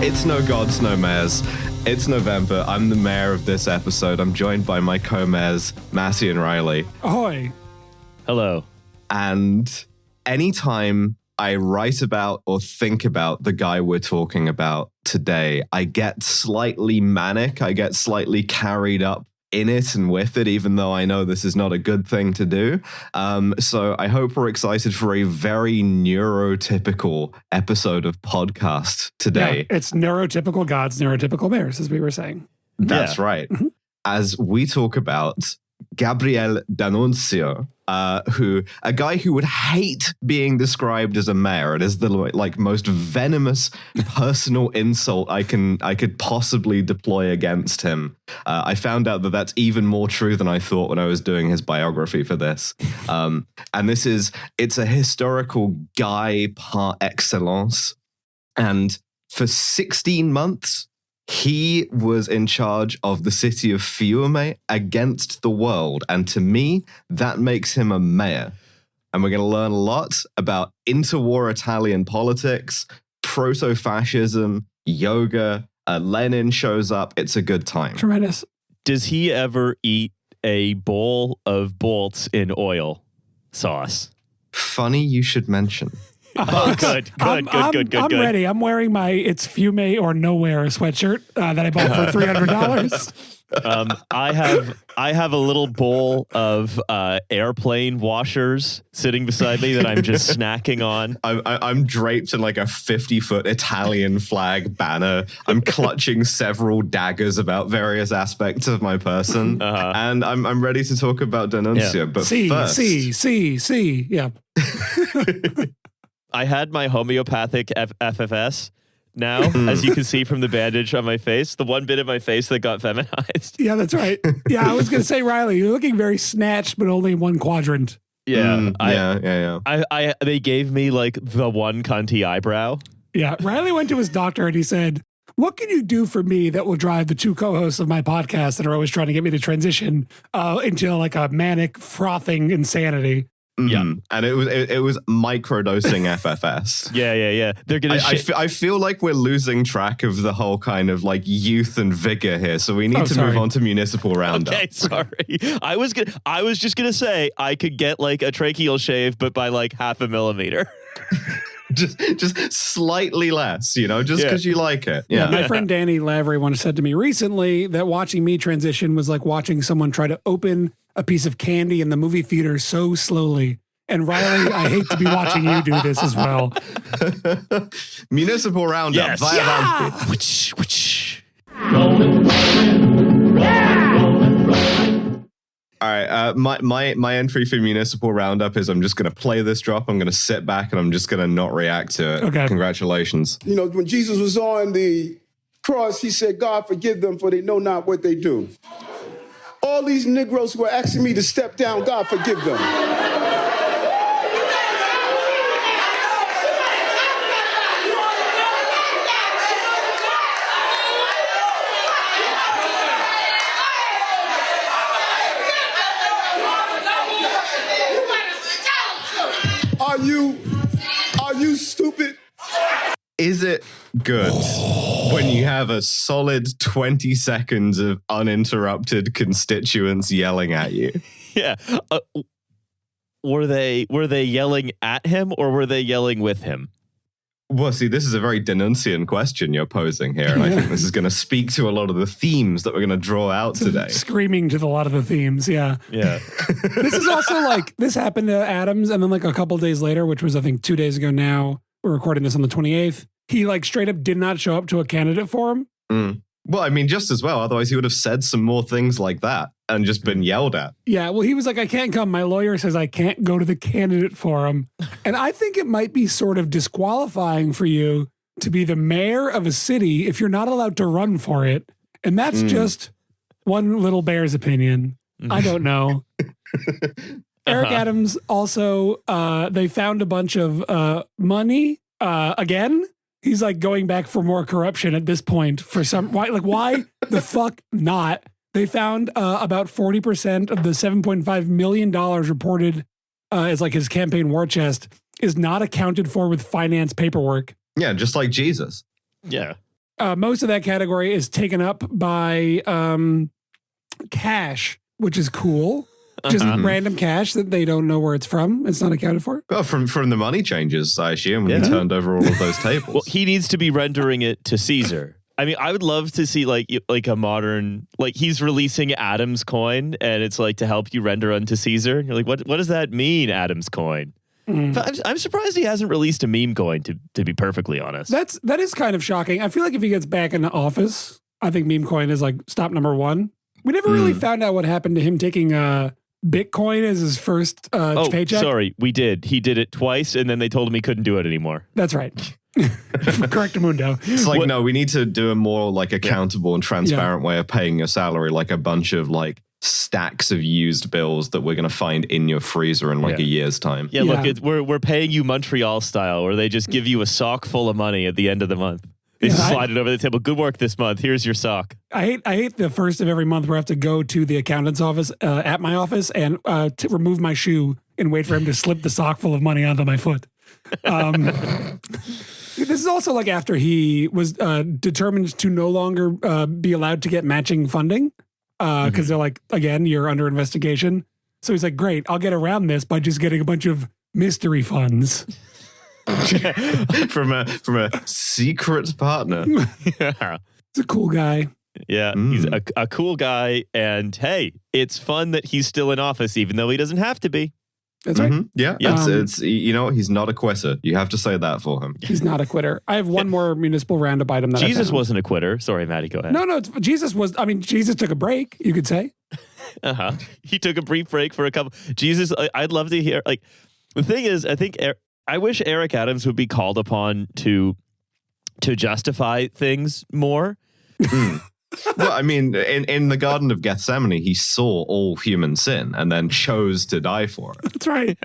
It's no gods, no mayors. It's November. I'm the mayor of this episode. I'm joined by my co-mayors, Massey and Riley. Ahoy. Hello. And anytime I write about or think about the guy we're talking about today, I get slightly manic. I get slightly carried up in it and with it, even though I know this is not a good thing to do. So I hope we're excited for a very neurotypical episode of podcast today. Yeah, it's neurotypical gods, neurotypical mayors, as we were saying. That's right. Mm-hmm. As we talk about Gabriele D'Annunzio, a guy who would hate being described as a mayor. It is the most venomous personal insult I could possibly deploy against him. I found out that that's even more true than I thought when I was doing his biography for this. And it's a historical guy par excellence. And for 16 months, he was in charge of the city of Fiume against the world. And to me, that makes him a mayor. And we're going to learn a lot about interwar Italian politics, proto-fascism, yoga. Lenin shows up. It's a good time. Tremendous. Does he ever eat a bowl of bolts in oil sauce? Funny you should mention. Oh, good. I'm ready. I'm wearing my It's Fiume or Nowhere sweatshirt that I bought for $300. I have a little bowl of airplane washers sitting beside me that I'm just snacking on. I'm draped in like a 50-foot Italian flag banner. I'm clutching several daggers about various aspects of my person, and I'm ready to talk about D'Annunzio. Yeah. But first, yeah. I had my homeopathic FFS now, as you can see from the bandage on my face, the one bit of my face that got feminized. Yeah, that's right. Yeah, I was going to say, Riley, you're looking very snatched, but only in one quadrant. Yeah. Yeah. They gave me like the one cunty eyebrow. Yeah, Riley went to his doctor and he said, what can you do for me that will drive the two co-hosts of my podcast that are always trying to get me to transition into like a manic, frothing insanity? Mm-hmm. Yeah, and it was microdosing FFS. Yeah. They're gonna. I feel like we're losing track of the whole kind of like youth and vigor here, so we need to move on to Municipal Roundup. Okay, sorry. I was just gonna say I could get like a tracheal shave, but by like 0.5 millimeter. just slightly less, just because you like it. Yeah. My friend Danny Lavery once said to me recently that watching me transition was like watching someone try to open a piece of candy in the movie theater so slowly. And Riley, I hate to be watching you do this as well. Municipal Roundup. Yes. All right, my entry for Municipal Roundup is I'm just going to play this drop. I'm going to sit back and I'm just going to not react to it. Okay. Congratulations. When Jesus was on the cross, he said, God, forgive them, for they know not what they do. All these Negroes who are asking me to step down, God, forgive them. Are you stupid? Is it good when you have a solid 20 seconds of uninterrupted constituents yelling at you? Yeah. Were they yelling at him or were they yelling with him? Well, see, this is a very D'Annunzian question you're posing here, and I think this is going to speak to a lot of the themes that we're going to draw out today. Screaming to a lot of the themes, yeah. Yeah. This is also like, this happened to Adams, and then like a couple days later, which was I think 2 days ago now, we're recording this on the 28th, he like straight up did not show up to a candidate forum. Well, I mean, just as well, otherwise he would have said some more things like that and just been yelled at. Yeah, well, he was like, I can't come. My lawyer says I can't go to the candidate forum. And I think it might be sort of disqualifying for you to be the mayor of a city if you're not allowed to run for it. And that's just one little bear's opinion. I don't know. Eric Adams also, they found a bunch of money again. He's like going back for more corruption at this point for some, why the fuck not? They found about 40% of the $7.5 million reported as like his campaign war chest is not accounted for with finance paperwork. Yeah, just like Jesus. Yeah. Most of that category is taken up by cash, which is cool. Just random cash that they don't know where it's from. It's not accounted for. Well, from the money changes, I assume, when he turned over all of those tables. Well, he needs to be rendering it to Caesar. I mean, I would love to see like a modern, like he's releasing Adam's coin, and it's like to help you render unto Caesar. And you're like, what does that mean, Adam's coin? I'm surprised he hasn't released a meme coin. To be perfectly honest, that is kind of shocking. I feel like if he gets back in the office, I think meme coin is like stop number one. We never really found out what happened to him taking Bitcoin as his first paycheck. Sorry, we did. He did it twice, and then they told him he couldn't do it anymore. That's right. Correct, Mundo. It's like, no, we need to do a more like accountable and transparent way of paying your salary, like a bunch of like stacks of used bills that we're going to find in your freezer in like a year's time. Yeah, look, we're paying you Montreal style, where they just give you a sock full of money at the end of the month. They just slide it over the table. Good work this month. Here's your sock. I hate the first of every month where I have to go to the accountant's office at my office and to remove my shoe and wait for him to slip the sock full of money onto my foot. This is also like after he was determined to no longer be allowed to get matching funding because they're like, again, you're under investigation. So he's like, great, I'll get around this by just getting a bunch of mystery funds. from a secret partner. He's a cool guy. Yeah, he's a cool guy. And hey, it's fun that he's still in office, even though he doesn't have to be. That's right. Yeah, it's you know, he's not a quitter. You have to say that for him. He's not a quitter. I have one more municipal roundup item that Jesus wasn't a quitter. Sorry, Maddie, go ahead. No, Jesus was. I mean, Jesus took a break, you could say. He took a brief break for a couple. Jesus, I'd love to hear. Like, the thing is, I wish Eric Adams would be called upon to justify things more. Well, I mean, in the Garden of Gethsemane, he saw all human sin and then chose to die for it. That's right.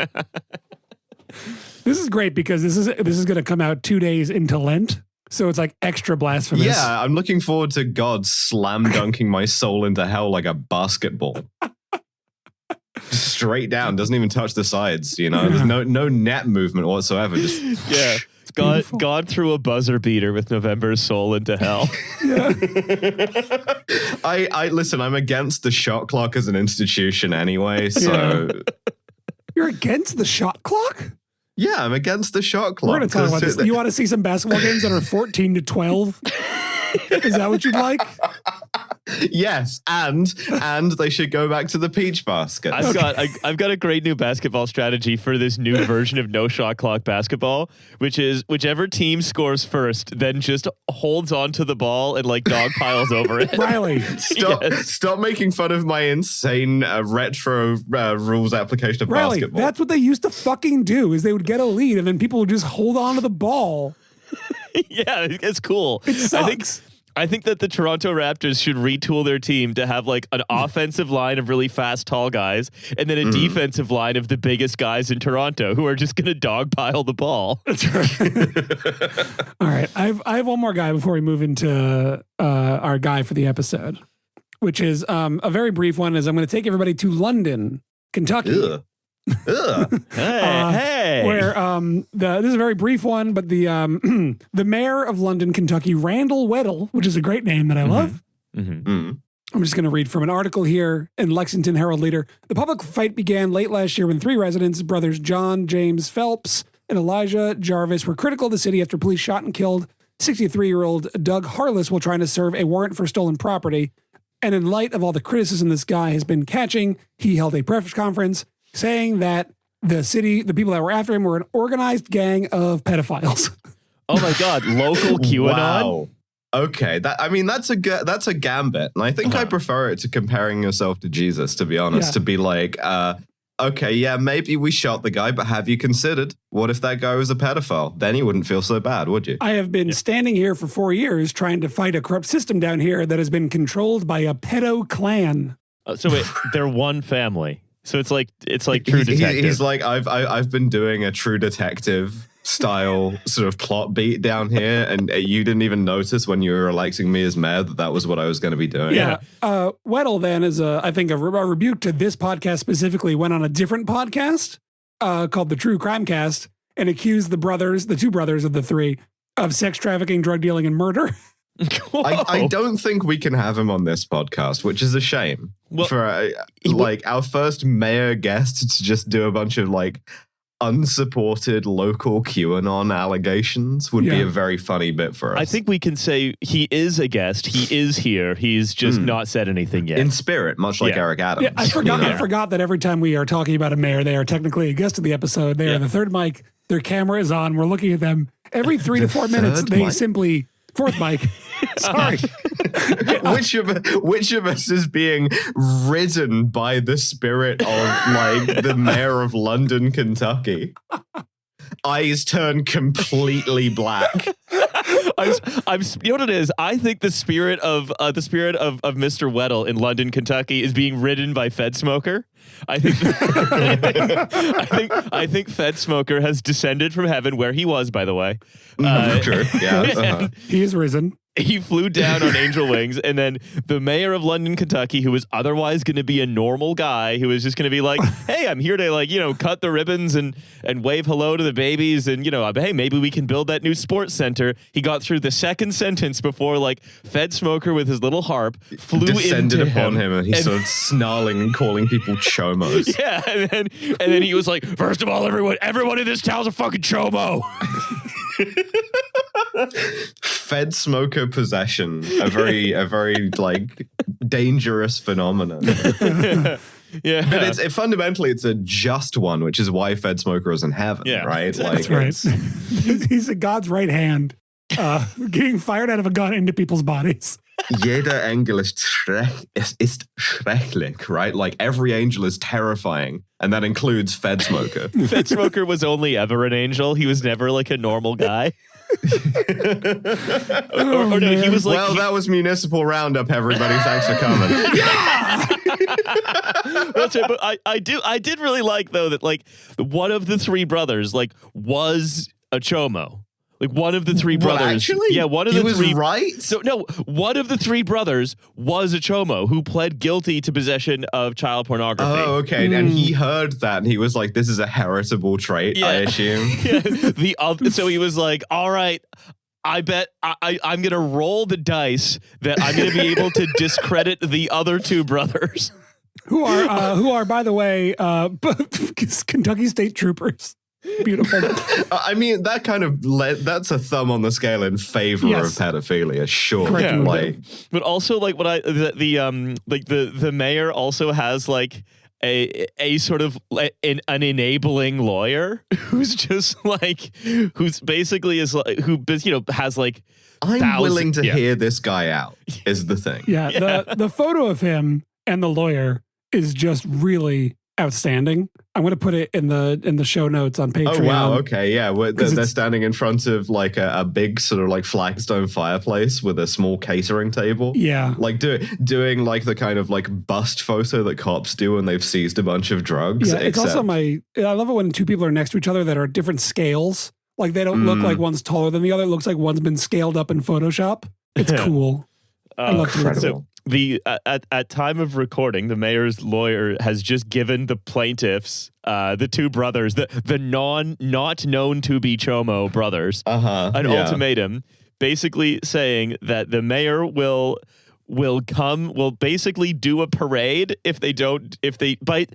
This is great because this is going to come out 2 days into Lent. So it's like extra blasphemous. Yeah, I'm looking forward to God slam dunking my soul into hell like a basketball. Straight down, doesn't even touch the sides, you know? There's no net movement whatsoever. Just God threw a buzzer beater with November's soul into hell. Yeah. I listen, I'm against the shot clock as an institution anyway, so You're against the shot clock? Yeah, I'm against the shot clock. We're going to talk about this. You want to see some basketball games that are 14 to 12? Is that what you'd like? Yes, and they should go back to the peach basket. I've got a great new basketball strategy for this new version of no shot clock basketball, which is whichever team scores first, then just holds onto the ball and like dog piles over it. Riley, stop making fun of my insane retro rules application of basketball. That's what they used to fucking do. Is they would get a lead and then people would just hold on to the ball. Yeah, it's cool. It sucks. I think that the Toronto Raptors should retool their team to have like an offensive line of really fast, tall guys, and then a defensive line of the biggest guys in Toronto who are just going to dogpile the ball. That's right. All right. I have one more guy before we move into our guy for the episode, which is a very brief one. Is I'm going to take everybody to London, Kentucky. Ugh. Hey. Where this is a very brief one, but the mayor of London, Kentucky, Randall Weddle, which is a great name that I love. I'm just going to read from an article here in Lexington Herald Leader. The public fight began late last year when three residents, brothers John James Phelps and Elijah Jarvis, were critical of the city after police shot and killed 63-year-old Doug Harless while trying to serve a warrant for stolen property. And in light of all the criticism this guy has been catching, he held a press conference saying that the people that were after him were an organized gang of pedophiles. Oh my God, local QAnon. Wow. Okay, that's a gambit, and I think I prefer it to comparing yourself to Jesus. To be honest, to be like, okay, yeah, maybe we shot the guy, but have you considered what if that guy was a pedophile? Then you wouldn't feel so bad, would you? I have been standing here for 4 years trying to fight a corrupt system down here that has been controlled by a pedo clan. So wait, they're one family. So it's like True Detective. He's like, I've been doing a True Detective style sort of plot beat down here, and you didn't even notice when you were electing me as mayor that was what I was going to be doing. Yeah. Weddle then is I think a rebuke to this podcast specifically, went on a different podcast called the True Crime Cast and accused the two brothers of the three, of sex trafficking, drug dealing, and murder. I don't think we can have him on this podcast, which is a shame. Well, for our first mayor guest to just do a bunch of unsupported local QAnon allegations would be a very funny bit for us. I think we can say he is a guest. He is here. He's just not said anything yet. In spirit, much like Eric Adams. Yeah, I forgot that every time we are talking about a mayor, they are technically a guest of the episode. They are the third mic. Their camera is on. We're looking at them. Every 3 to 4 minutes, they simply... Fourth mic. Sorry. Which of us is being ridden by the spirit of the mayor of London, Kentucky? Eyes turn completely black. I'm you know what it is? I think the spirit of Mr. Weddle in London, Kentucky is being ridden by Fed Smoker. I think Fed Smoker has descended from heaven, where he was, by the way. True. Yeah. He is risen. He flew down on angel wings, and then the mayor of London, Kentucky, who was otherwise going to be a normal guy, who was just going to be like, hey, I'm here to cut the ribbons and wave hello to the babies, and hey, maybe we can build that new sports center. He got through the second sentence before Fed Smoker with his little harp flew descended into upon him, and he started snarling and calling people chomos. Yeah, and then he was like, first of all, everyone in this town's a fucking chomo. Fed Smoker possession, a very dangerous phenomenon. Yeah, but fundamentally it's a just one, which is why Fed Smoker is in heaven, right? That's right. He's a God's right hand, getting fired out of a gun into people's bodies. Jeder Engel ist schrecklich, right? Every angel is terrifying, and that includes Fed Smoker. Fed Smoker was only ever an angel. He was never a normal guy. or no, he was that was Municipal Roundup, everybody. Thanks for coming. That's right, but I did really like, though, that one of the three brothers was a chomo. One of the three brothers. Actually? Yeah, one of he the was three. Right? So, no, one of the three brothers was a chomo who pled guilty to possession of child pornography. Oh, okay. And he heard that and he was like, this is a heritable trait, I assume. Yeah. So he was like, all right, I bet I'm going to roll the dice that I'm going to be able to discredit the other two brothers. Who are, by the way, Kentucky State Troopers. Beautiful. I mean, that kind of that's a thumb on the scale in favor of pedophilia, sure. Yeah. But also, the mayor also has a sort of an enabling lawyer who's just who's basically has I'm willing to hear this guy out is the thing. Yeah. The photo of him and the lawyer is just really outstanding. I'm going to put it in the show notes on Patreon. Oh, wow. Okay. Yeah. They're standing in front of a big sort of Flagstone fireplace with a small catering table. Yeah. Doing the kind of bust photo that cops do when they've seized a bunch of drugs. Yeah. It's also I love it when two people are next to each other that are at different scales. They don't look like one's taller than the other. It looks like one's been scaled up in Photoshop. It's cool. I love incredible. At time of recording, the mayor's lawyer has just given the plaintiffs, the two brothers, the not known to be chomo brothers, an ultimatum, basically saying that the mayor will basically do a parade by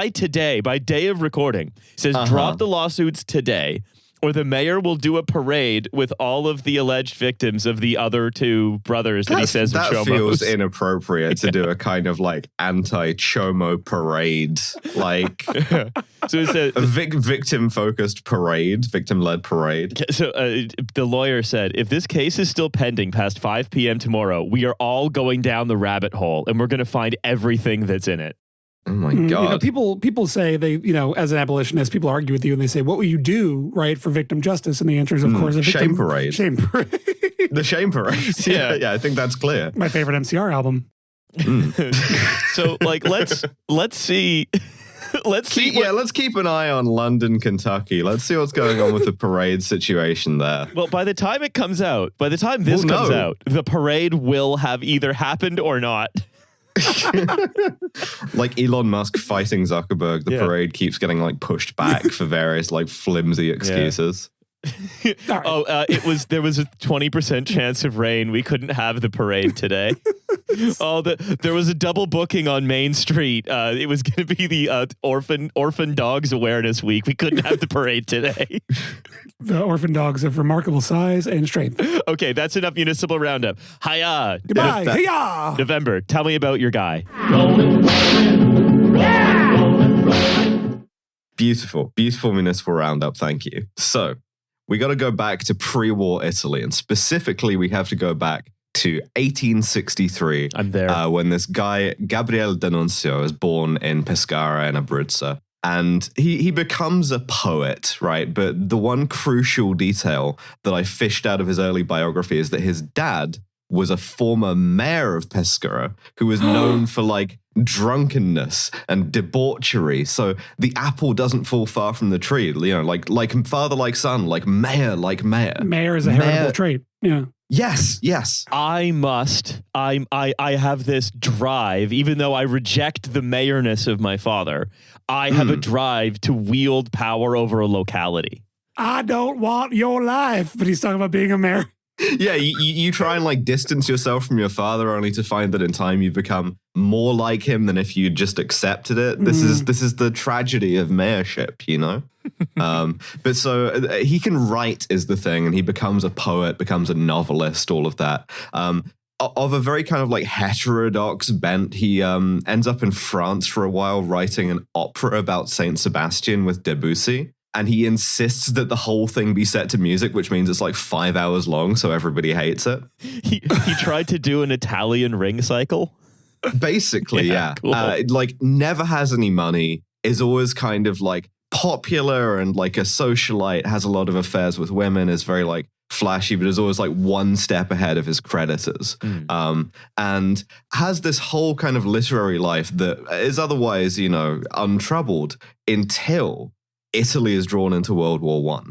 today, by day of recording. He says drop the lawsuits today, or the mayor will do a parade with all of the alleged victims of the other two brothers that he says are chomos. That feels inappropriate to do a kind of anti-chomo parade. So it's a victim-focused parade, victim-led parade. So the lawyer said, if this case is still pending past 5 p.m. tomorrow, we are all going down the rabbit hole and we're going to find everything that's in it. Oh my God. People say they, as an abolitionist, people argue with you and they say, what will you do, right, for victim justice? And the answer is, of course, a shame parade. Shame parade. The shame parade. Yeah, I think that's clear. My favorite MCR album. So, let's see. Let's keep an eye on London, Kentucky. Let's see what's going on with the parade situation there. Well, by the time it comes out, comes out, the parade will have either happened or not. Like Elon Musk fighting Zuckerberg, the parade keeps getting pushed back for various flimsy excuses. Right. There was a 20% chance of rain. We couldn't have the parade today. There was a double booking on Main Street. It was going to be the Orphan Dogs Awareness Week. We couldn't have the parade today. The orphan dogs of remarkable size and strength. Okay, that's enough municipal roundup. Hiya. Goodbye. Hiya. November, tell me about your guy. Beautiful municipal roundup. Thank you. So we got to go back to pre-war Italy, and specifically we have to go back to 1863. I'm there. When this guy, Gabriele D'Annunzio, is born in Pescara in Abruzzo. And he becomes a poet, right? But the one crucial detail that I fished out of his early biography is that his dad was a former mayor of Pescara who was known for like drunkenness and debauchery. So the apple doesn't fall far from the tree, you know, like father, like son, like mayor, like mayor. Mayor is a heritable trait. Yeah. Yes. I have this drive, even though I reject the mayorness of my father, I have a drive to wield power over a locality. I don't want your life, but he's talking about being a mayor. Yeah, you try and like distance yourself from your father only to find that in time you've become more like him than if you just accepted it. This is the tragedy of mayorship, you know? But so he can write is the thing, and he becomes a poet, becomes a novelist, all of that. Of a very kind of like heterodox bent, he ends up in France for a while writing an opera about Saint Sebastian with Debussy. And he insists that the whole thing be set to music, which means it's like 5 hours long, so everybody hates it. He tried to do an Italian ring cycle. Basically, yeah. Cool. Like never has any money, is always kind of like popular and like a socialite, has a lot of affairs with women, is very like flashy, but is always like one step ahead of his creditors. And has this whole kind of literary life that is otherwise, you know, untroubled until Italy is drawn into World War I.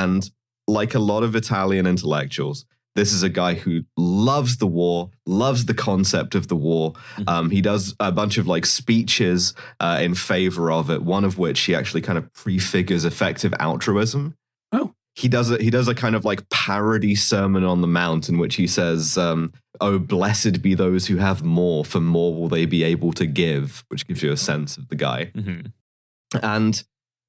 And like a lot of Italian intellectuals, this is a guy who loves the war, loves the concept of the war. He does a bunch of like speeches in favor of it, one of which he actually kind of prefigures effective altruism. Oh. He does a kind of like parody sermon on the Mount in which he says, oh, blessed be those who have more, for more will they be able to give, which gives you a sense of the guy. And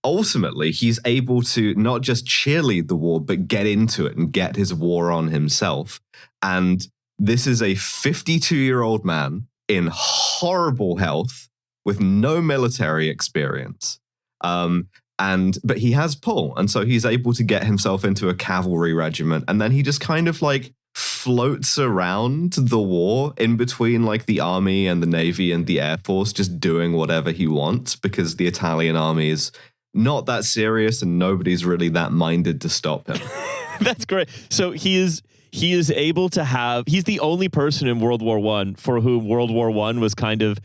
ultimately, he's able to not just cheerlead the war, but get into it and get his war on himself. And this is a 52-year-old man in horrible health with no military experience. But he has pull. And so he's able to get himself into a cavalry regiment. And then he just kind of like floats around the war in between like the army and the navy and the air force, just doing whatever he wants because the Italian army is not that serious and nobody's really that minded to stop him. That's great. So he is able to have, he's the only person in World War I for whom World War I was kind of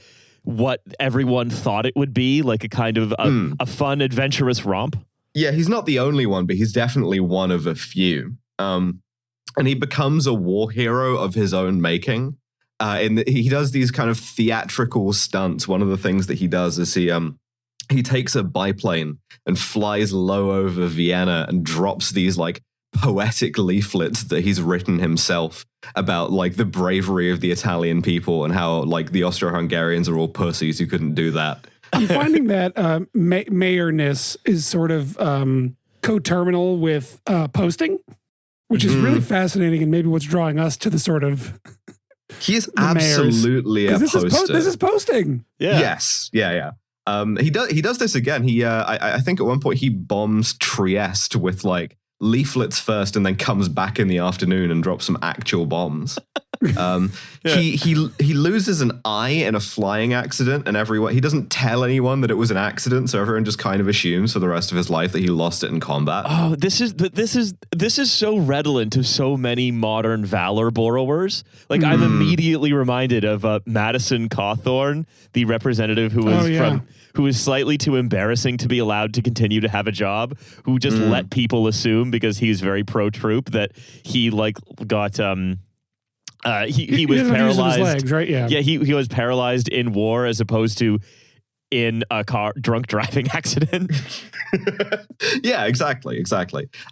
what everyone thought it would be, like a kind of a fun, adventurous romp. Yeah, he's not the only one, but he's definitely one of a few. And he becomes a war hero of his own making. He does these kind of theatrical stunts. One of the things that he does is he takes a biplane and flies low over Vienna and drops these like poetic leaflets that he's written himself about like the bravery of the Italian people and how like the Austro-Hungarians are all pussies who couldn't do that. I'm finding that mayorness is sort of coterminal with posting, which is really fascinating and maybe what's drawing us to the sort of he is absolutely a poster. This is posting. Yeah. Yes. Yeah. He does this again. I think at one point he bombs Trieste with like leaflets first and then comes back in the afternoon and drops some actual bombs. He loses an eye in a flying accident, and he doesn't tell anyone that it was an accident, so everyone just kind of assumes for the rest of his life that he lost it in combat. Oh, this is so redolent to so many modern valor borrowers. Like I'm immediately reminded of Madison Cawthorn, the representative who was who is slightly too embarrassing to be allowed to continue to have a job, who just let people assume because he's very pro-troop that he like got he was paralyzed. His legs, right? Yeah. Yeah, he was paralyzed in war as opposed to in a car drunk driving accident. Yeah, exactly.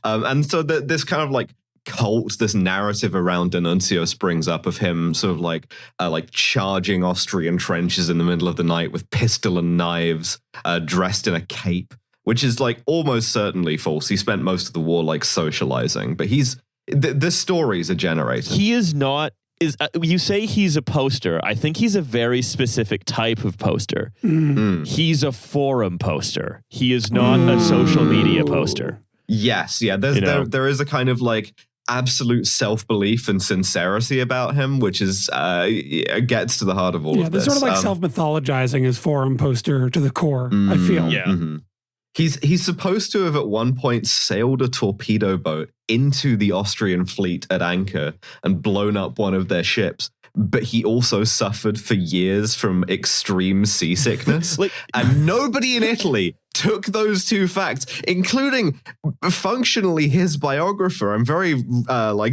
And so this kind of like cult, this narrative around D'Annunzio springs up of him sort of like charging Austrian trenches in the middle of the night with pistol and knives, dressed in a cape, which is like almost certainly false. He spent most of the war like socializing, but the stories are generated. He is not. You say he's a poster. I think he's a very specific type of poster. He's a forum poster. He is not a social media poster. Yes, yeah. There is a kind of like absolute self-belief and sincerity about him, which is gets to the heart of all of this. Yeah, there's sort of like self-mythologizing his forum poster to the core, I feel. Yeah. Mm-hmm. He's supposed to have at one point sailed a torpedo boat into the Austrian fleet at anchor and blown up one of their ships. But he also suffered for years from extreme seasickness. And nobody in Italy took those two facts, including functionally his biographer. I'm very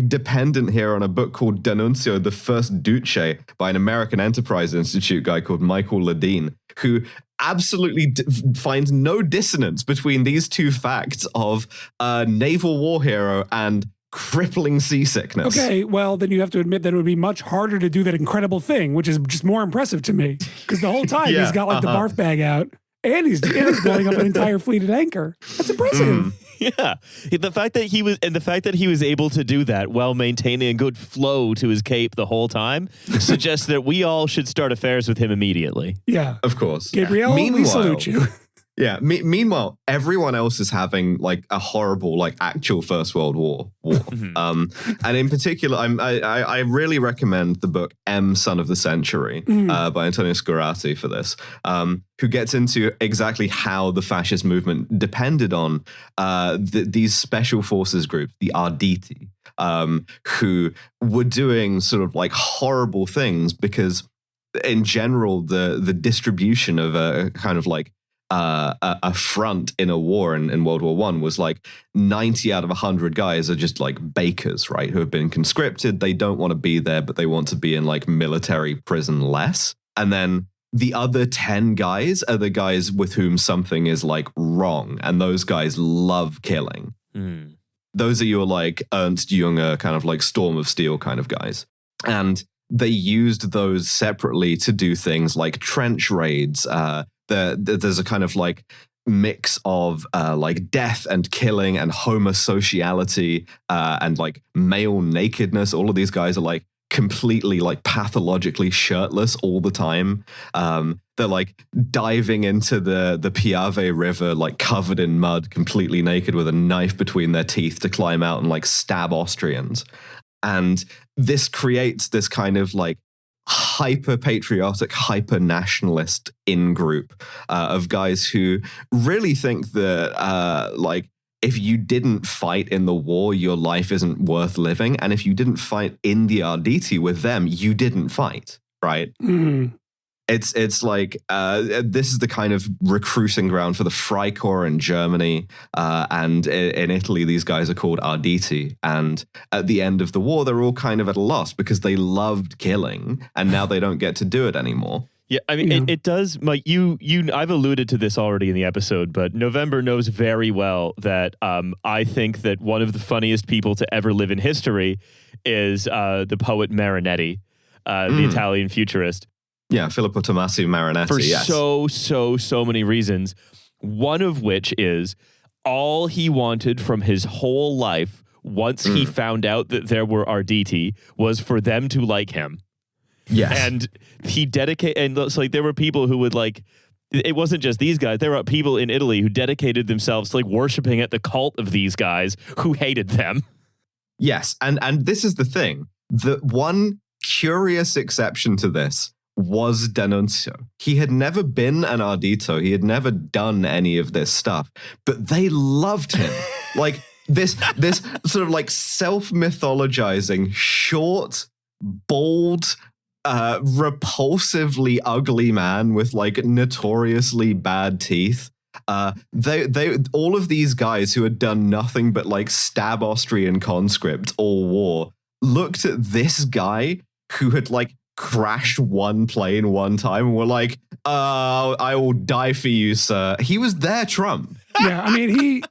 dependent here on a book called D'Annunzio, the First Duce, by an American Enterprise Institute guy called Michael Ledeen, who absolutely finds no dissonance between these two facts of a naval war hero and crippling seasickness. Okay, well, then you have to admit that it would be much harder to do that incredible thing, which is just more impressive to me. Because the whole time he's got like the barf bag out and he's blowing up an entire fleet at anchor. That's impressive. Yeah. The fact that he was able to do that while maintaining a good flow to his cape the whole time suggests that we all should start affairs with him immediately. Yeah. Of course. Gabriele, we salute you. Yeah. Meanwhile, everyone else is having like a horrible, like actual First World War. And in particular, I really recommend the book M, Son of the Century by Antonio Scorati for this, who gets into exactly how the fascist movement depended on these special forces groups, the Arditi, who were doing sort of like horrible things because in general, the distribution of a kind of like a front in a war in World War I was like 90 out of 100 guys are just like bakers, right? Who have been conscripted. They don't want to be there, but they want to be in like military prison less. And then the other 10 guys are the guys with whom something is like wrong. And those guys love killing. Those are your like Ernst Junger kind of like Storm of Steel kind of guys. And they used those separately to do things like trench raids, there's a kind of like mix of like death and killing and homosociality and like male nakedness. All of these guys are like completely like pathologically shirtless all the time. They're like diving into the Piave River like covered in mud, completely naked with a knife between their teeth to climb out and like stab Austrians. And this creates this kind of like hyper-patriotic, hyper-nationalist in-group of guys who really think that, like, if you didn't fight in the war, your life isn't worth living. And if you didn't fight in the Arditi with them, you didn't fight, right? It's like this is the kind of recruiting ground for the Freikorps in Germany, and in Italy these guys are called Arditi. And at the end of the war, they're all kind of at a loss because they loved killing, and now they don't get to do it anymore. Yeah, I mean, it does. Mike, I've alluded to this already in the episode, but November knows very well that I think that one of the funniest people to ever live in history is the poet Marinetti, the Italian futurist. Yeah, Filippo Tomasi Marinetti, for yes. so many reasons. One of which is all he wanted from his whole life once he found out that there were Arditi was for them to like him. Yes. And he dedicated, and it's like there were people who would like, it wasn't just these guys. There were people in Italy who dedicated themselves to like worshiping at the cult of these guys who hated them. Yes, and this is the thing. The one curious exception to this was D'Annunzio. He had never been an Ardito. He had never done any of this stuff, but they loved him. Like this sort of like self-mythologizing, short, bald, repulsively ugly man with like notoriously bad teeth. They all of these guys who had done nothing but like stab Austrian conscripts all war looked at this guy who had like crashed one plane one time and were like, I will die for you, sir. He was their Trump. Yeah, I mean,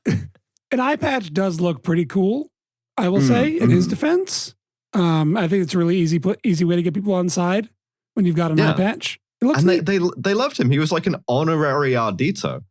an eye patch does look pretty cool, I will say, in his defense. I think it's a really easy way to get people on side when you've got an eye patch. It looks and they loved him. He was like an honorary ardito.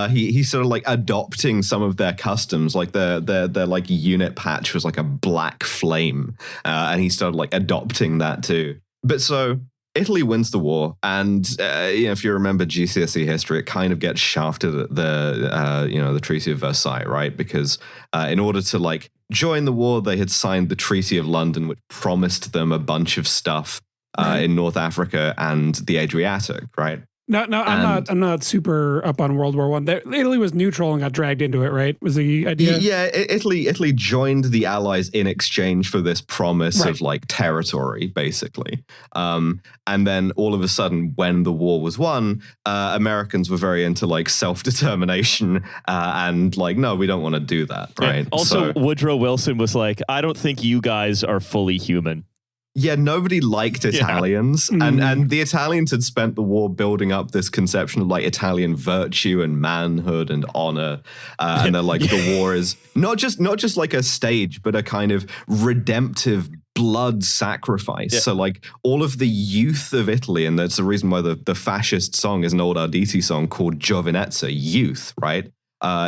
He's sort of like adopting some of their customs, like their like unit patch was like a black flame, and he started like adopting that too. But so Italy wins the war, and if you remember GCSE history, it kind of gets shafted at the Treaty of Versailles, right? Because in order to like join the war, they had signed the Treaty of London, which promised them a bunch of stuff in North Africa and the Adriatic, right? No, I'm not super up on World War I. Italy was neutral and got dragged into it, right? Was the idea? Yeah, Italy joined the Allies in exchange for this promise of like territory, basically. And then all of a sudden, when the war was won, Americans were very into like self-determination and like, no, we don't want to do that, right? And also, Woodrow Wilson was like, I don't think you guys are fully human. Yeah, nobody liked Italians. Yeah. And the Italians had spent the war building up this conception of like Italian virtue and manhood and honor. And they're like, the war is not just like a stage, but a kind of redemptive blood sacrifice. Yeah. So like all of the youth of Italy, and that's the reason why the fascist song is an old Arditi song called Giovinezza, youth, right?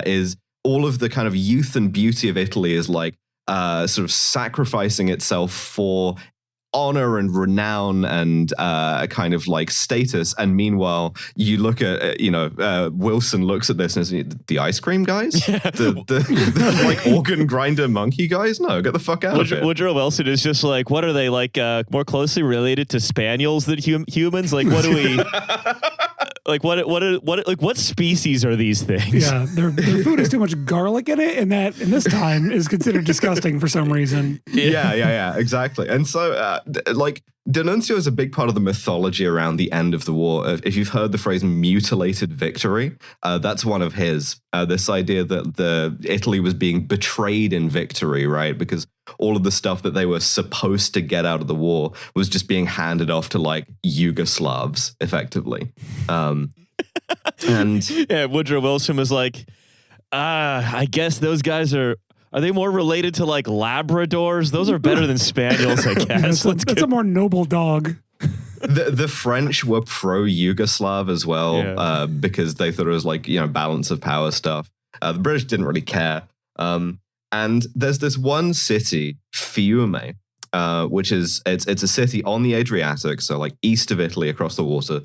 Is all of the kind of youth and beauty of Italy is like sort of sacrificing itself for honor and renown and kind of like status. And meanwhile, you look at, Wilson looks at this and says, the ice cream guys? the like organ grinder monkey guys? No, get the fuck out of here. Woodrow Wilson is just like, what are they, like more closely related to spaniels than humans? Like, what do we... Like what species are these things? Yeah, their food has too much garlic in it, and that in this time is considered disgusting for some reason. Yeah, exactly. And so, like, D'Annunzio is a big part of the mythology around the end of the war. If you've heard the phrase "mutilated victory," that's one of his. This idea that Italy was being betrayed in victory, right? Because all of the stuff that they were supposed to get out of the war was just being handed off to like Yugoslavs, effectively. And yeah, Woodrow Wilson was like, I guess those guys are they more related to like Labradors? Those are better than Spaniels, I guess. That's a more noble dog. The French were pro-Yugoslav as well, because they thought it was like, balance of power stuff. The British didn't really care. And there's this one city, Fiume, which is it's a city on the Adriatic, so like east of Italy across the water.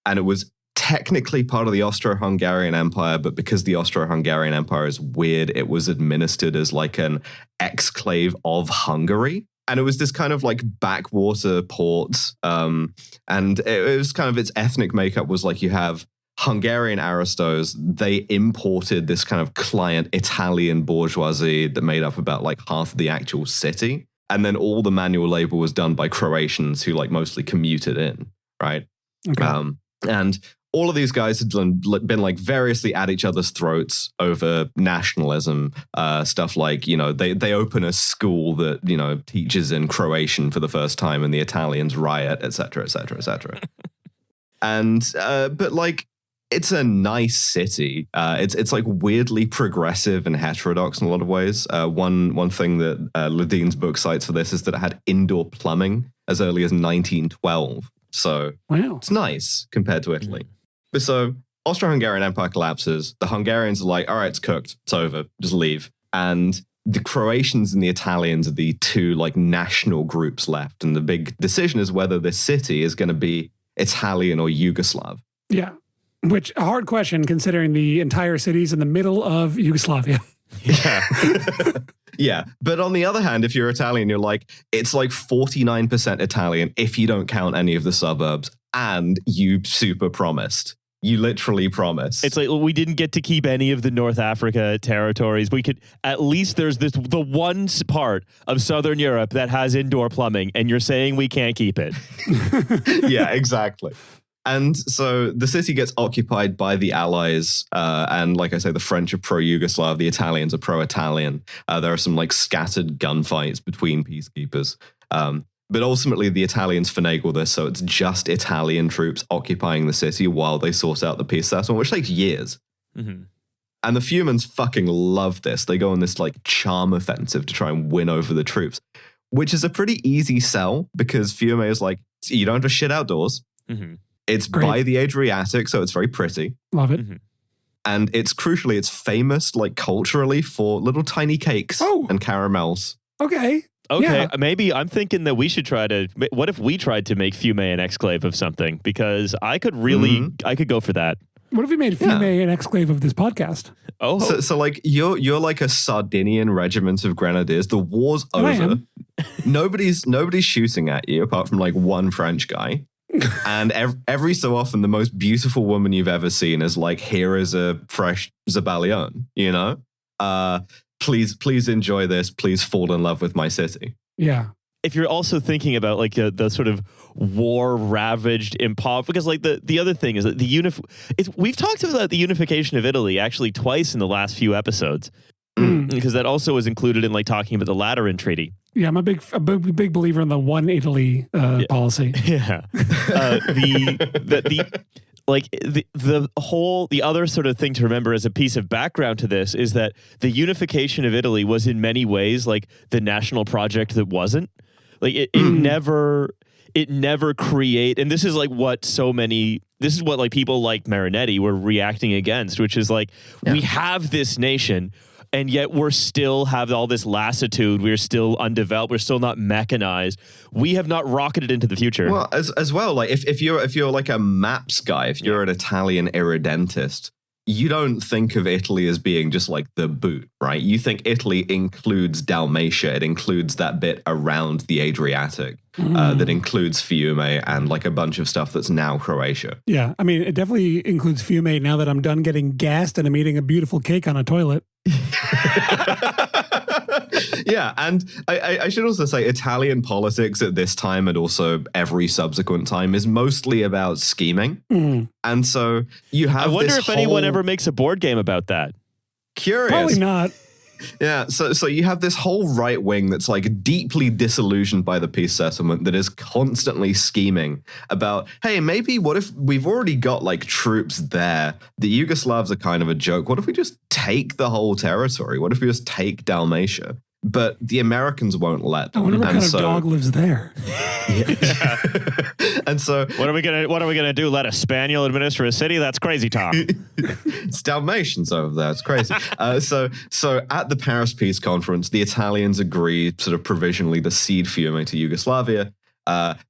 And it was technically part of the Austro-Hungarian Empire, but because the Austro-Hungarian Empire is weird, it was administered as like an exclave of Hungary. And it was this kind of like backwater port. And it was kind of its ethnic makeup was like you have Hungarian aristos. They imported this kind of client Italian bourgeoisie that made up about like half of the actual city. And then all the manual labor was done by Croatians who like mostly commuted in, right? Okay. And all of these guys had been like variously at each other's throats over nationalism, stuff like, they open a school that, teaches in Croatian for the first time and the Italians riot, et cetera, et cetera, et cetera. And, but like, it's a nice city. It's like weirdly progressive and heterodox in a lot of ways. One thing that Ledine's book cites for this is that it had indoor plumbing as early as 1912. So It's nice compared to Italy. But so Austro-Hungarian Empire collapses. The Hungarians are like, all right, it's cooked. It's over. Just leave. And the Croatians and the Italians are the two like national groups left. And the big decision is whether this city is going to be Italian or Yugoslav. Yeah. Which a hard question considering the entire city's in the middle of Yugoslavia. Yeah. Yeah. But on the other hand, if you're Italian, you're like, it's like 49% Italian if you don't count any of the suburbs, and you super promised. You literally promised. It's like, we didn't get to keep any of the North Africa territories. We could, at least there's the one part of Southern Europe that has indoor plumbing, and you're saying we can't keep it. Yeah, exactly. And so the city gets occupied by the Allies. And like I say, the French are pro-Yugoslav. The Italians are pro-Italian. There are some like scattered gunfights between peacekeepers. But But ultimately, the Italians finagle this, so it's just Italian troops occupying the city while they sort out the peace settlement, which takes years. Mm-hmm. And the Fiumans fucking love this. They go on this like charm offensive to try and win over the troops, which is a pretty easy sell because Fiume is like, you don't have to shit outdoors. Mm-hmm. It's Great. by the Adriatic, so it's very pretty. Love it. Mm-hmm. And it's it's famous like culturally for little tiny cakes and caramels. Okay. Okay, Yeah. maybe I'm thinking that we should try to. What if we tried to make Fiume an exclave of something? Because I could really, I could go for that. What if we made Fiume an exclave of this podcast? Oh, So like you're like a Sardinian regiment of grenadiers. The war's I over. am. Nobody's shooting at you apart from like one French guy. And every so often, the most beautiful woman you've ever seen is like, here is a fresh Zabalion, you know? Please enjoy this. Please fall in love with my city. Yeah. if you're also thinking about like the sort of war ravaged because like the other thing is that we've talked about the unification of Italy actually twice in the last few episodes because that also was included in like talking about the Lateran Treaty. Yeah, I'm a big believer in the one Italy policy. Yeah, the other sort of thing to remember as a piece of background to this is that the unification of Italy was in many ways like the national project that wasn't. Like it never create, and this is like this is what like people like Marinetti were reacting against, which is like we have this nation. And yet we're still have all this lassitude. We're still undeveloped. We're still not mechanized. We have not rocketed into the future. Well, as well, like if you're like a maps guy, if you're an Italian irredentist, you don't think of Italy as being just like the boot, right? You think Italy includes Dalmatia. It includes that bit around the Adriatic that includes Fiume and like a bunch of stuff that's now Croatia. Yeah, I mean, it definitely includes Fiume now that I'm done getting gassed and I'm eating a beautiful cake on a toilet. Yeah, and I should also say Italian politics at this time and also every subsequent time is mostly about scheming. And so you have I wonder this if anyone ever makes a board game about that. Curious. Probably not. Yeah, so you have this whole right wing that's like deeply disillusioned by the peace settlement that is constantly scheming about, hey, maybe what if we've already got like troops there? The Yugoslavs are kind of a joke. What if we just take the whole territory? What if we just take Dalmatia? But the Americans won't let them. I wonder what kind of dog lives there. Yeah. And so What are we gonna do? Let a spaniel administer a city? That's crazy talk. it's Dalmatians over there. It's crazy. So at the Paris Peace Conference, the Italians agree sort of provisionally to cede Fiume to Yugoslavia.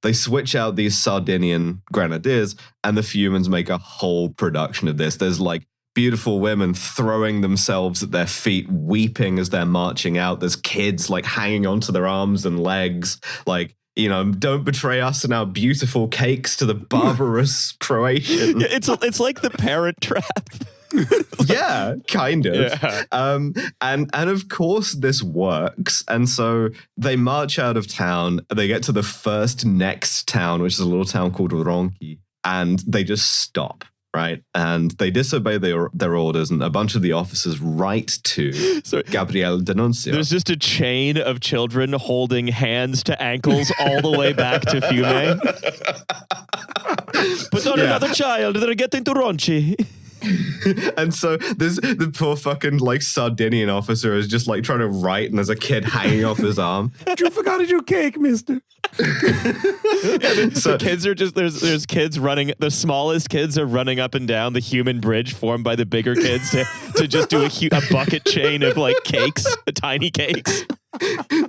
They switch out these Sardinian grenadiers, and the Fiumans make a whole production of this. There's like beautiful women throwing themselves at their feet, weeping as they're marching out. There's kids like hanging onto their arms and legs, like, you know, don't betray us and our beautiful cakes to the barbarous Croatian. It's like the Parent Trap. Yeah, kind of. Yeah. And of course this works. And so they march out of town. They get to the next town, which is a little town called Ronchi, and they just stop. Right. And they disobey their orders, and a bunch of the officers write to Gabriele D'Annunzio. There's just a chain of children holding hands to ankles all the way back to Fiume. Put on another child, they're getting to Ronchi. And so there's the poor fucking like Sardinian officer is just like trying to write, and there's a kid hanging off his arm. You forgot your cake, mister. The kids are just there's kids running. The smallest kids are running up and down the human bridge formed by the bigger kids to just do a bucket chain of like cakes, tiny cakes.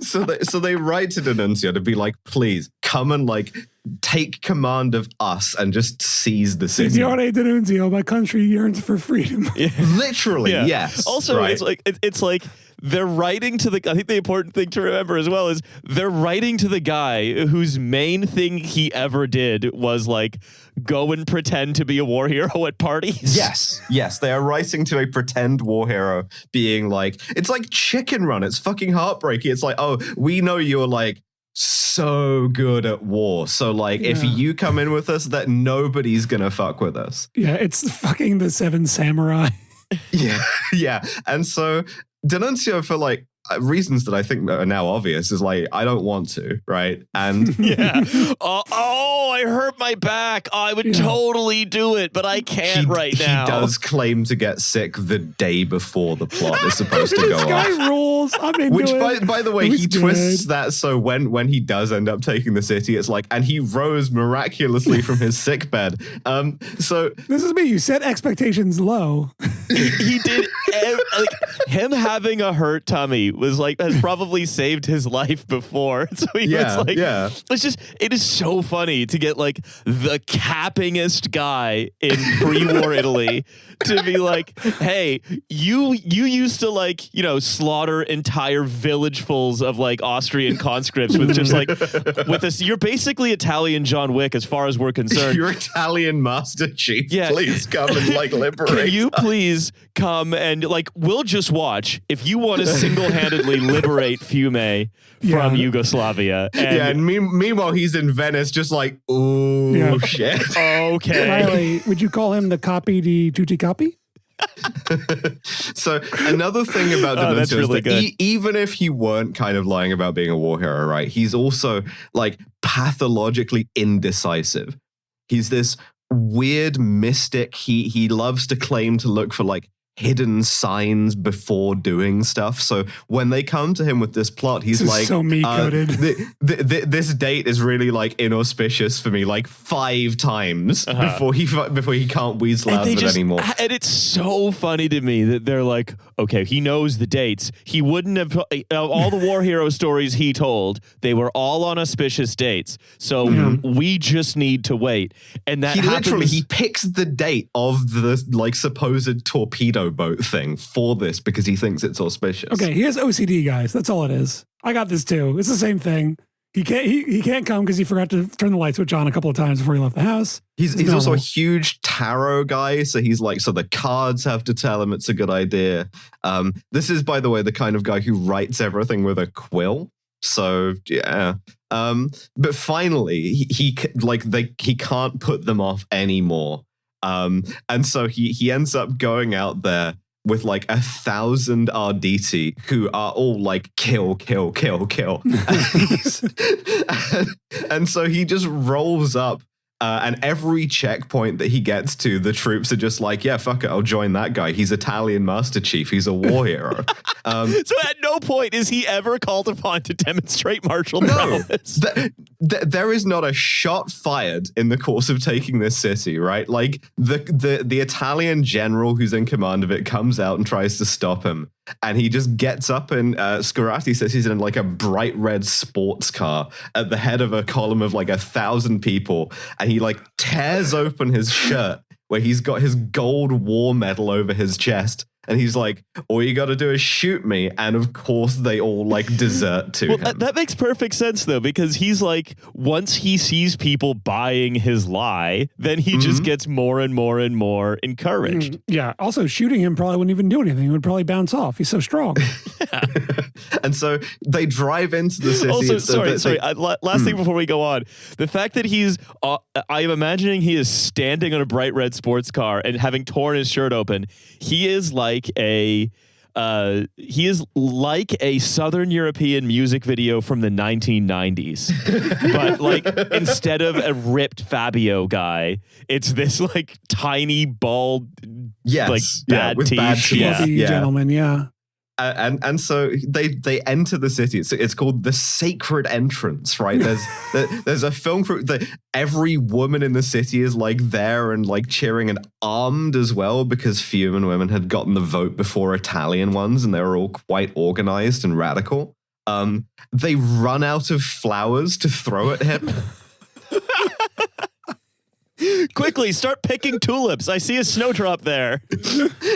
So they write to D'Annunzio to be like, please come and like take command of us and just seize the city. Signore D'Annunzio, my country yearns for freedom. Yeah. Literally, yes. Also, right. it's like they're writing to I think the important thing to remember as well is they're writing to the guy whose main thing he ever did was like go and pretend to be a war hero at parties. Yes, they are writing to a pretend war hero being like, it's like Chicken Run. It's fucking heartbreaking. It's like, oh, we know you're like so good at war. So like if you come in with us, that nobody's gonna fuck with us. Yeah, it's fucking the Seven Samurai. Yeah. And so D'Annunzio, for like reasons that I think are now obvious is like, I don't want to, right? And yeah. I hurt my back. I would totally do it, but I can't now. He does claim to get sick the day before the plot is supposed to go This off. guy rules. I'm into Which, it. by the way, he twists that so when he does end up taking the city, it's like, and he rose miraculously from his sick bed. So this is me. You set expectations low. He did. Like him having a hurt tummy has probably saved his life before. So he was like, it is so funny to get like the cappingest guy in pre-war Italy to be like, hey, you used to like, slaughter entire villagefuls of like Austrian conscripts with just like with this. You're basically Italian John Wick as far as we're concerned. You're Italian Master Chief. Yeah. Please come and like liberate. Can you please come and like, we'll just watch if you want to single-handedly liberate Fiume from Yugoslavia. And meanwhile he's in Venice just like, oh shit. Okay. Riley, would you call him the copy di tutti capi? So another thing about D'Annunzio really is that even if he weren't kind of lying about being a war hero, right, he's also like pathologically indecisive. He's this weird mystic. He loves to claim to look for like hidden signs before doing stuff. So when they come to him with this plot, he's this like, is so meat-coated. This date is really like inauspicious for me, like 5 times before he can't weasel out of it anymore. And it's so funny to me that they're like, okay, he knows the dates. He wouldn't have all the war hero stories he told. They were all on auspicious dates. So we just need to wait. And that he picks the date of the like supposed torpedo boat thing for this because he thinks it's auspicious. Okay, he has OCD, guys. That's all it is. I got this too. It's the same thing. He can't come because he forgot to turn the light switch on a couple of times before he left the house. He's also a huge tarot guy, so he's like, so the cards have to tell him it's a good idea. This is, by the way, the kind of guy who writes everything with a quill. So yeah. But finally, he can't put them off anymore. And so he ends up going out there with like 1,000 Arditi who are all like kill. And so he just rolls up. And every checkpoint that he gets to, the troops are just like, yeah, fuck it, I'll join that guy. He's Italian Master Chief. He's a war hero. So at no point is he ever called upon to demonstrate martial prowess. There is not a shot fired in the course of taking this city, right? Like the Italian general who's in command of it comes out and tries to stop him. And he just gets up and Scarratti says he's in like a bright red sports car at the head of a column of like 1,000 people. And he like tears open his shirt where he's got his gold war medal over his chest. And he's like, all you got to do is shoot me. And of course, they all like desert to him. That makes perfect sense, though, because he's like, once he sees people buying his lie, then he just gets more and more and more encouraged. Yeah. Also, shooting him probably wouldn't even do anything. He would probably bounce off. He's so strong. And so they drive into the city. Also, sorry. Last thing before we go on. The fact that he's, I am imagining he is standing on a bright red sports car and having torn his shirt open. He is like a Southern European music video from the 1990s. But like instead of a ripped Fabio guy, it's this like tiny bald like bad teeth gentleman, And so they enter the city. It's called the Sacred Entrance, right? There's a film crew that every woman in the city is like there and like cheering and armed as well because Fiuman women had gotten the vote before Italian ones and they were all quite organized and radical. They run out of flowers to throw at him. Quickly, start picking tulips. I see a snowdrop there.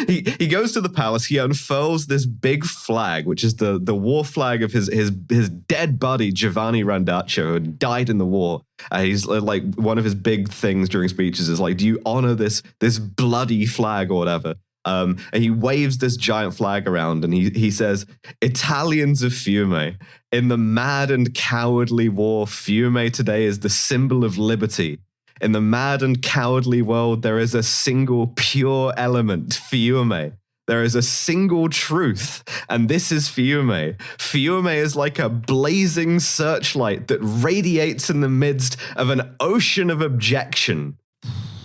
He goes to the palace. He unfurls this big flag, which is the war flag of his dead buddy, Giovanni Randaccio, who had died in the war. He's like, one of his big things during speeches is like, do you honor this bloody flag or whatever? And he waves this giant flag around and he says, Italians of Fiume, in the mad and cowardly war, Fiume today is the symbol of liberty. In the mad and cowardly world, there is a single pure element, Fiume, There is a single truth, and this is Fiume. Fiume is like a blazing searchlight that radiates in the midst of an ocean of objection.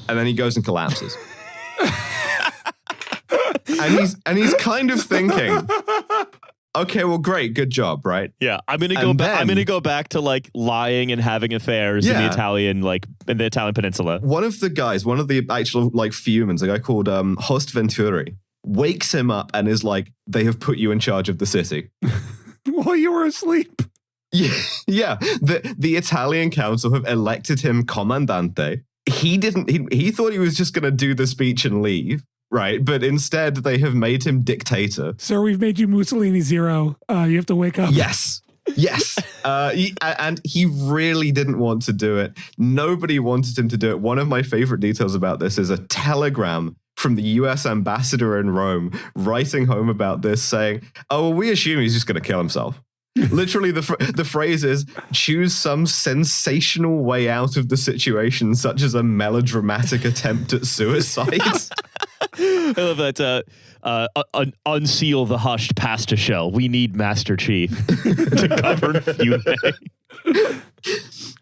And then he goes and collapses. and he's kind of thinking, okay, well, great, good job, right? Yeah, I'm gonna go back. I'm gonna go back to like lying and having affairs in the Italian peninsula. One of the actual like Fiumans, a guy called Host Venturi, wakes him up and is like, "They have put you in charge of the city." While you were asleep. Yeah. The Italian council have elected him comandante. He thought he was just going to do the speech and leave, right? But instead, they have made him dictator. Sir, we've made you Mussolini Zero. You have to wake up. Yes. And he really didn't want to do it. Nobody wanted him to do it. One of my favorite details about this is a telegram from the US ambassador in Rome writing home about this saying, "Oh, well, we assume he's just going to kill himself." Literally, the phrase is, choose some sensational way out of the situation, such as a melodramatic attempt at suicide. I love that. Unseal the hushed pasta shell. We need Master Chief to govern Fiume.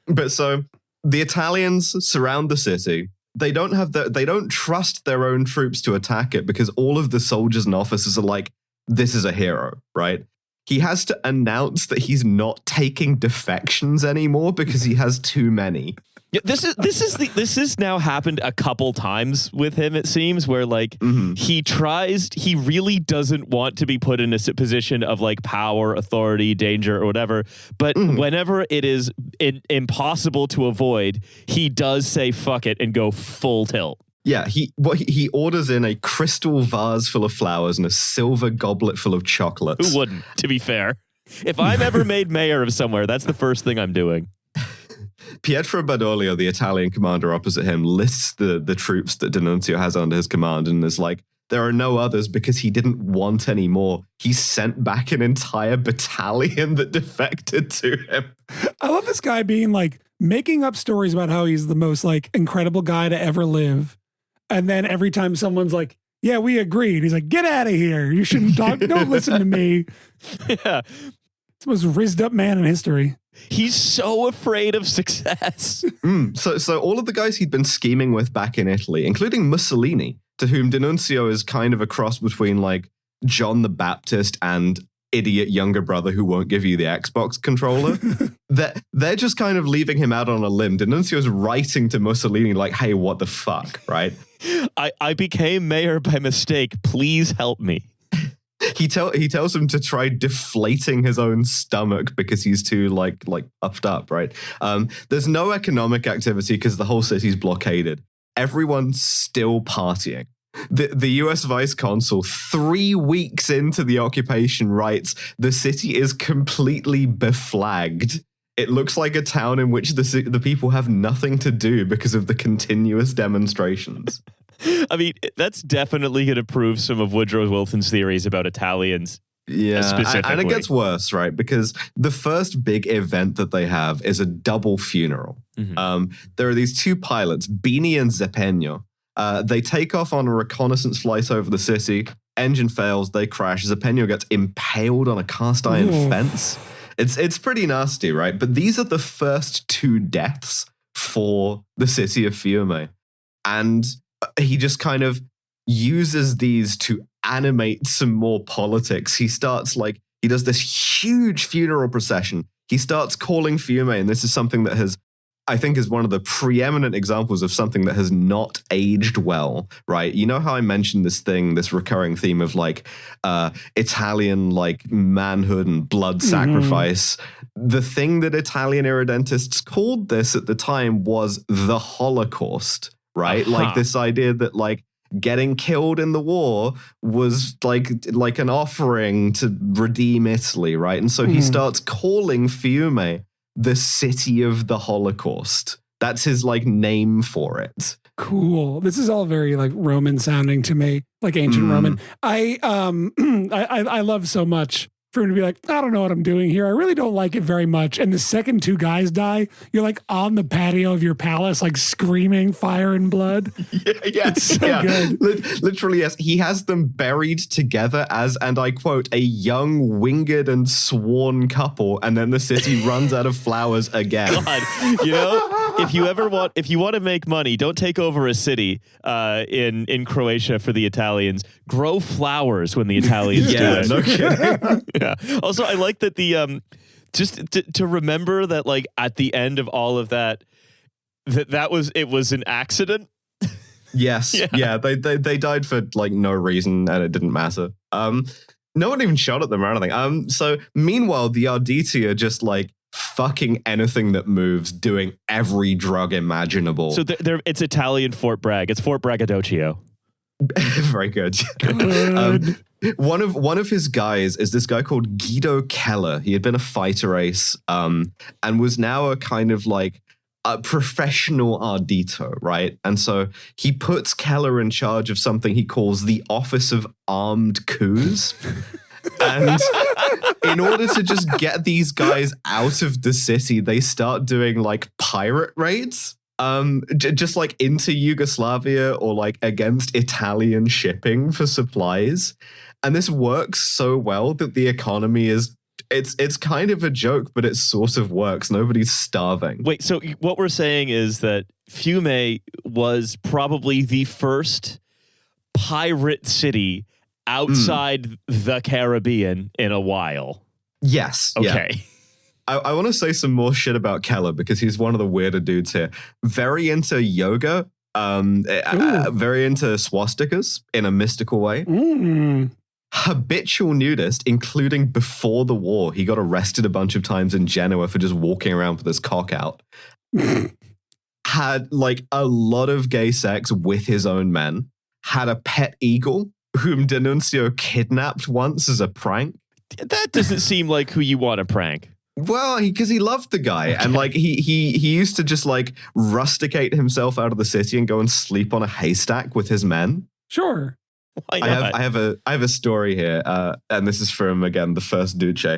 But so the Italians surround the city. They don't trust their own troops to attack it because all of the soldiers and officers are like, this is a hero, right? He has to announce that he's not taking defections anymore because he has too many. Yeah, this has now happened a couple times with him, it seems, where like he really doesn't want to be put in a position of like power, authority, danger, or whatever. But whenever it is impossible to avoid, he does say fuck it and go full tilt. Yeah, he orders in a crystal vase full of flowers and a silver goblet full of chocolates. Who wouldn't, to be fair? If I'm ever made mayor of somewhere, that's the first thing I'm doing. Pietro Badoglio, the Italian commander opposite him, lists the troops that D'Annunzio has under his command and is like, there are no others because he didn't want any more. He sent back an entire battalion that defected to him. I love this guy being like, making up stories about how he's the most like incredible guy to ever live. And then every time someone's like, yeah, we agreed. He's like, get out of here. You shouldn't talk. Don't listen to me. Yeah. It's the most rizzed up man in history. He's so afraid of success. So all of the guys he'd been scheming with back in Italy, including Mussolini, to whom D'Annunzio is kind of a cross between like John the Baptist and idiot younger brother who won't give you the Xbox controller. They're just kind of leaving him out on a limb. D'Annunzio's writing to Mussolini like, hey, what the fuck, right? I became mayor by mistake. Please help me. He tells him to try deflating his own stomach because he's too like puffed up, right? There's no economic activity because the whole city's blockaded. Everyone's still partying. The US vice consul, 3 weeks into the occupation, writes, the city is completely beflagged. It looks like a town in which the people have nothing to do because of the continuous demonstrations. I mean, that's definitely going to prove some of Woodrow Wilson's theories about Italians. Yeah, specifically. And it gets worse, right? Because the first big event that they have is a double funeral. There are these two pilots, Bini and Zepegno. They take off on a reconnaissance flight over the city. Engine fails, they crash. Zepegno gets impaled on a cast iron fence. It's pretty nasty, right? But these are the first 2 deaths for the city of Fiume. And he just kind of uses these to animate some more politics. He does this huge funeral procession. He starts calling Fiume, and this is something that I think is one of the preeminent examples of something that has not aged well, right? You know how I mentioned this recurring theme of like Italian like manhood and blood sacrifice. The thing that Italian irredentists called this at the time was the Holocaust, right? Like this idea that like getting killed in the war was like an offering to redeem Italy, right? And so he starts calling Fiume the city of the Holocaust. That's his like name for it. Cool. This is all very like Roman sounding to me, like ancient Roman. I love so much for him to be like, I don't know what I'm doing here. I really don't like it very much. And the second 2 guys die, you're like on the patio of your palace, like screaming fire and blood. Yeah, It's so good. Literally, yes. He has them buried together as, and I quote, a young, winged and sworn couple, and then the city runs out of flowers again. God, if you want to make money, don't take over a city in Croatia for the Italians. Grow flowers when the Italians do it. No kidding. Yeah. Also, I like that the just to remember that, like, at the end of all of that, it was an accident. Yes. Yeah. They died for like no reason, and it didn't matter. No one even shot at them or anything. So meanwhile, the Arditi are just like fucking anything that moves, doing every drug imaginable. So it's Italian Fort Bragg. It's Fort Braggadocio. Very good. One of his guys is this guy called Guido Keller. He had been a fighter ace, and was now a kind of like a professional ardito, right? And so he puts Keller in charge of something he calls the Office of Armed Coups. And in order to just get these guys out of the city, they start doing like pirate raids. Just like into Yugoslavia or like against Italian shipping for supplies. And this works so well that the economy is, it's kind of a joke, but it sort of works. Nobody's starving. Wait, so what we're saying is that Fiume was probably the first pirate city outside the Caribbean in a while. Yes. Okay. Yeah. I want to say some more shit about Keller because he's one of the weirder dudes here. Very into yoga, very into swastikas in a mystical way. Habitual nudist, including before the war. He got arrested a bunch of times in Genoa for just walking around with his cock out. Had like a lot of gay sex with his own men. Had a pet eagle whom D'Annunzio kidnapped once as a prank. That doesn't seem like who you want to prank. Well, because he loved the guy, and like he used to just like rusticate himself out of the city and go and sleep on a haystack with his men. Sure. Why not? I have a story here, and this is from again the first Duce.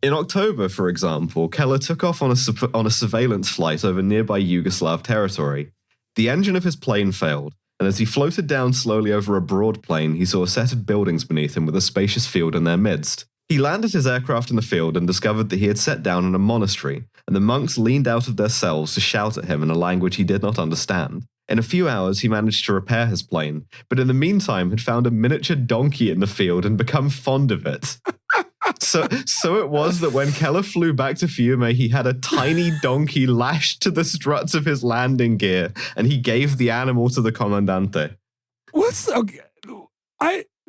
In October, for example, Keller took off on a surveillance flight over nearby Yugoslav territory. The engine of his plane failed, and as he floated down slowly over a broad plain, he saw a set of buildings beneath him with a spacious field in their midst. He landed his aircraft in the field and discovered that he had set down in a monastery, and the monks leaned out of their cells to shout at him in a language he did not understand. In a few hours, he managed to repair his plane, but in the meantime had found a miniature donkey in the field and become fond of it. So it was that when Keller flew back to Fiume, he had a tiny donkey lashed to the struts of his landing gear, and he gave the animal to the commandante. What's okay?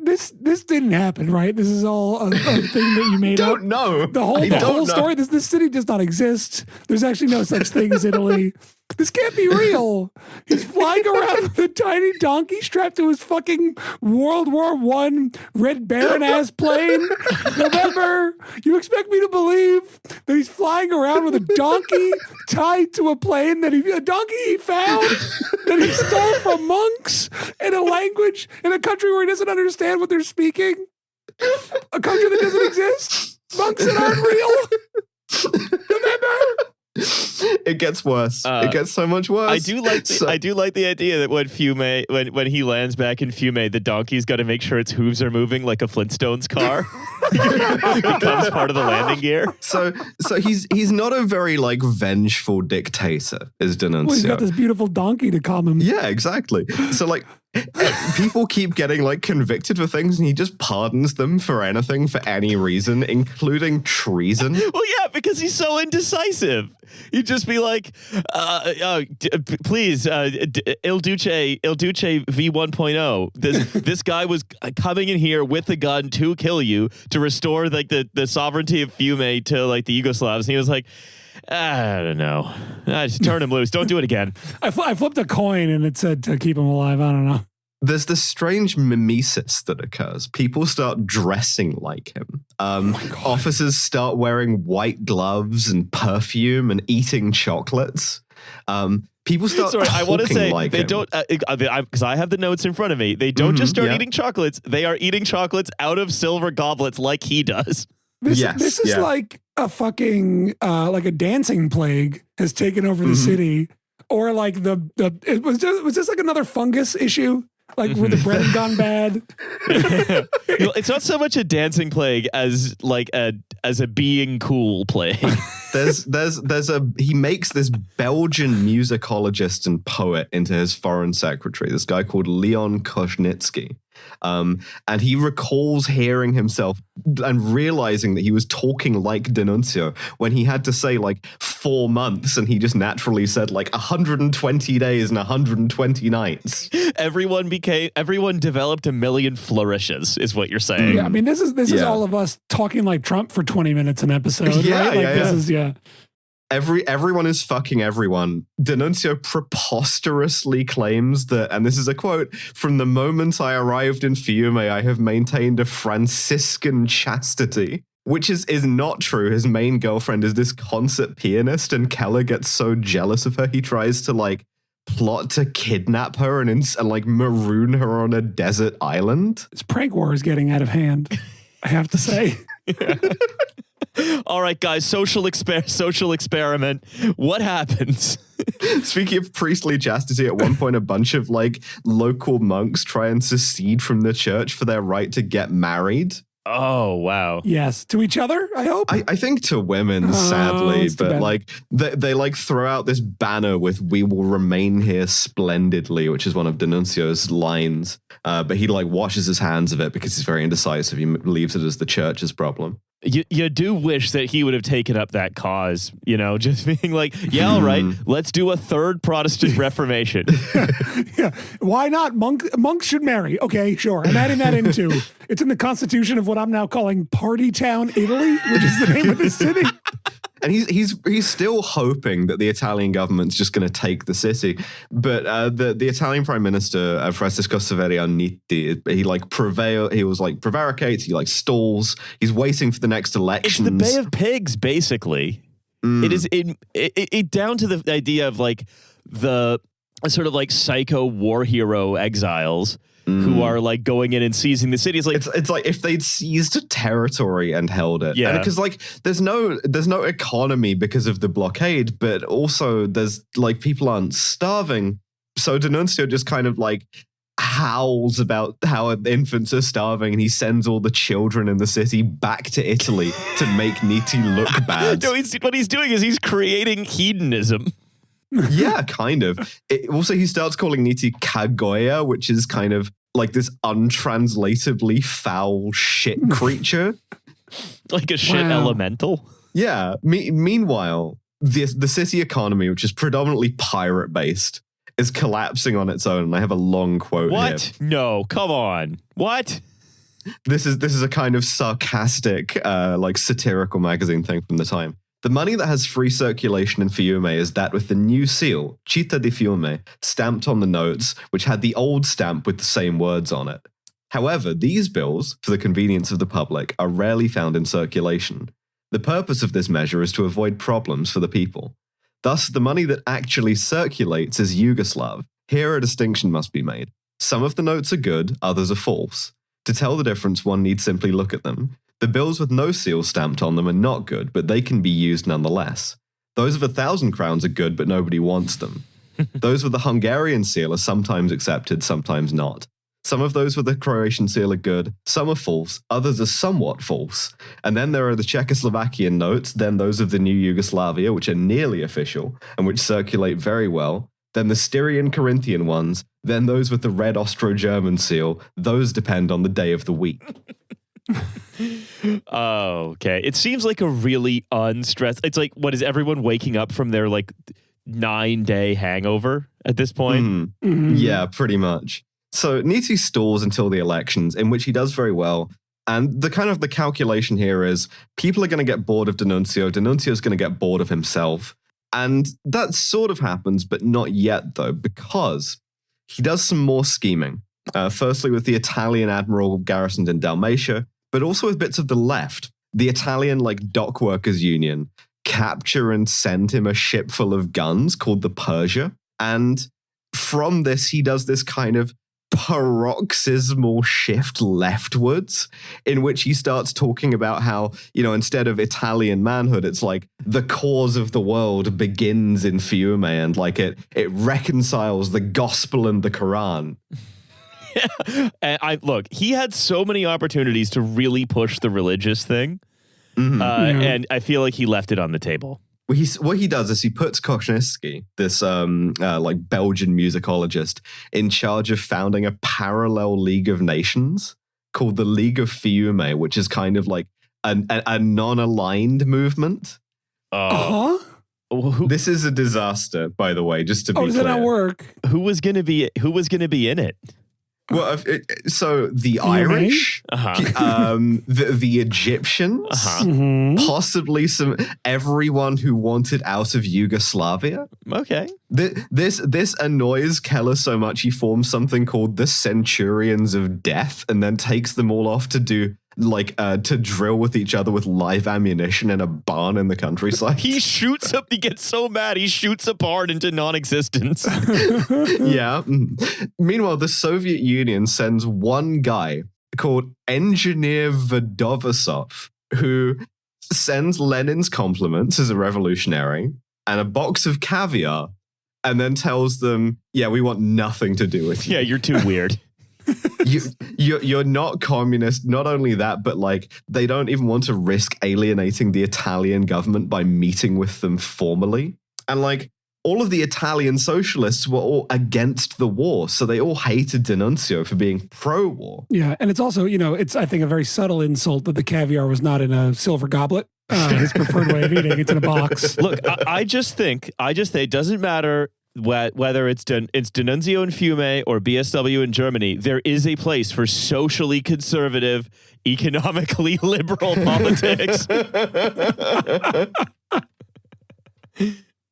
This didn't happen, right? This is all a thing that you made up. Don't know. The whole story. This city does not exist. There's actually no such thing as Italy. This can't be real. He's flying around with a tiny donkey strapped to his fucking World War I Red Baron ass plane. November, you expect me to believe that he's flying around with a donkey tied to a plane a donkey he found that he stole from monks in a language in a country where he doesn't understand what they're speaking? A country that doesn't exist? Monks that aren't real? November. It gets worse. It gets so much worse. I do like the idea that when Fiume, when he lands back in Fiume, the donkey's got to make sure its hooves are moving like a Flintstones car. Becomes part of the landing gear. So he's not a very like vengeful dictator, is D'Annunzio. Well, he's got this beautiful donkey to calm him. Yeah, exactly. So like people keep getting like convicted for things and he just pardons them for anything for any reason, including treason. Well, yeah, because he's so indecisive. He'd just be like, please, Il Duce V1.0. This guy was coming in here with a gun to kill you, to restore like the sovereignty of Fiume to like the Yugoslavs. And he was like, I don't know. Just turn him loose. Don't do it again. I flipped a coin and it said to keep him alive. I don't know. There's this strange mimesis that occurs. People start dressing like him. Officers start wearing white gloves and perfume and eating chocolates. People start Sorry, I want to say like they him. don't, because I have the notes in front of me. They don't just start eating chocolates. They are eating chocolates out of silver goblets like he does. This is like a fucking like a dancing plague has taken over the city, or like it was this like another fungus issue, like where the bread had gone bad. It's not so much a dancing plague as like as a being cool plague. He makes this Belgian musicologist and poet into his foreign secretary, this guy called Leon Koznitsky. And he recalls hearing himself and realizing that he was talking like D'Annunzio when he had to say like 4 months, and he just naturally said like 120 days and 120 nights. Everyone developed a million flourishes, is what you're saying. Yeah, I mean, this is all of us talking like Trump for 20 minutes an episode. Yeah, right? Like yeah, this is Everyone is fucking everyone. D'Annunzio preposterously claims that, and this is a quote, "From the moment I arrived in Fiume, I have maintained a Franciscan chastity," which is not true. His main girlfriend is this concert pianist, and Keller gets so jealous of her, he tries to like plot to kidnap her and like maroon her on a desert island. This prank war is getting out of hand, I have to say. All right, guys, social experiment. What happens? Speaking of priestly chastity, at one point, a bunch of like local monks try and secede from the church for their right to get married. Oh, wow. Yes. To each other, I hope? I think to women, sadly, but like they like throw out this banner with "We will remain here splendidly," which is one of D'Annunzio's lines. But he like washes his hands of it because he's very indecisive. He believes it is the church's problem. You do wish that he would have taken up that cause, you know, just being like, yeah, all right, let's do a third Protestant Reformation. Yeah. Why not? Monks should marry. Okay, sure. I'm adding that into. It's in the constitution of what I'm now calling Party Town, Italy, which is the name of the city. And he's still hoping that the Italian government's just going to take the city. But the Italian Prime Minister, Francesco Severi Nitti, he prevaricates, he like stalls, he's waiting for the next elections. It's the Bay of Pigs, basically. It is it down to the idea of like the sort of like psycho war hero exiles who are like going in and seizing the city. It's like if they'd seized territory and held it. Yeah. Because like there's no economy because of the blockade, but also there's like people aren't starving. So D'Annunzio just kind of like howls about how infants are starving, and he sends all the children in the city back to Italy to make Nitti look bad. No, what he's doing is he's creating hedonism. Yeah, kind of. Also, he starts calling Nitti Kagoya, which is kind of like this untranslatably foul shit creature. Like a shit elemental. Yeah. Meanwhile, the city economy, which is predominantly pirate-based, is collapsing on its own. And I have a long quote here. What? No, come on. What? This is a kind of sarcastic, like satirical magazine thing from the time. The money that has free circulation in Fiume is that with the new seal, Città di Fiume, stamped on the notes, which had the old stamp with the same words on it. However, these bills, for the convenience of the public, are rarely found in circulation. The purpose of this measure is to avoid problems for the people. Thus, the money that actually circulates is Yugoslav. Here a distinction must be made. Some of the notes are good, others are false. To tell the difference, one need simply look at them. The bills with no seal stamped on them are not good, but they can be used nonetheless. Those of 1,000 crowns are good, but nobody wants them. Those with the Hungarian seal are sometimes accepted, sometimes not. Some of those with the Croatian seal are good, some are false, others are somewhat false. And then there are the Czechoslovakian notes, then those of the new Yugoslavia, which are nearly official, and which circulate very well, then the Styrian Corinthian ones, then those with the red Austro-German seal. Those depend on the day of the week. Oh, okay. It seems like a really unstressed. It's like, what is everyone waking up from their like 9-day hangover at this point? Yeah, pretty much. So Nitti stalls until the elections, in which he does very well. And the kind of the calculation here is people are going to get bored of D'Annunzio. D'Annunzio's going to get bored of himself. And that sort of happens, but not yet, though, because he does some more scheming. Firstly, with the Italian admiral garrisoned in Dalmatia, but also with bits of the left. The Italian, like, dock workers union capture and send him a ship full of guns called the Persia. And from this, he does this kind of paroxysmal shift leftwards in which he starts talking about how, instead of Italian manhood, it's like the cause of the world begins in Fiume, and like it reconciles the gospel and the Quran. Yeah. And he had so many opportunities to really push the religious thing. And I feel like he left it on the table. What he does is he puts Koczynski, this Belgian musicologist, in charge of founding a parallel League of Nations called the League of Fiume, which is kind of like a non-aligned movement. This is a disaster, by the way, just to be clear. Does it not work? Who was going to be in it? Well, so the Irish, the Egyptians, possibly everyone who wanted out of Yugoslavia. Okay. This annoys Keller so much he forms something called the Centurions of Death, and then takes them all off to do to drill with each other with live ammunition in a barn in the countryside. He gets so mad, he shoots a barn into non-existence. Yeah. Meanwhile, the Soviet Union sends one guy called Engineer Vodovosov, who sends Lenin's compliments as a revolutionary and a box of caviar, and then tells them, yeah, we want nothing to do with you. Yeah, you're too weird. You're not communist. Not only that, but they don't even want to risk alienating the Italian government by meeting with them formally. And all of the Italian socialists were all against the war, so they all hated D'Annunzio for being pro-war. Yeah, and it's also, it's I think a very subtle insult that the caviar was not in a silver goblet. His preferred way of eating, it's in a box. Look, I just think it doesn't matter whether it's D'Annunzio in Fiume or BSW in Germany, there is a place for socially conservative, economically liberal politics.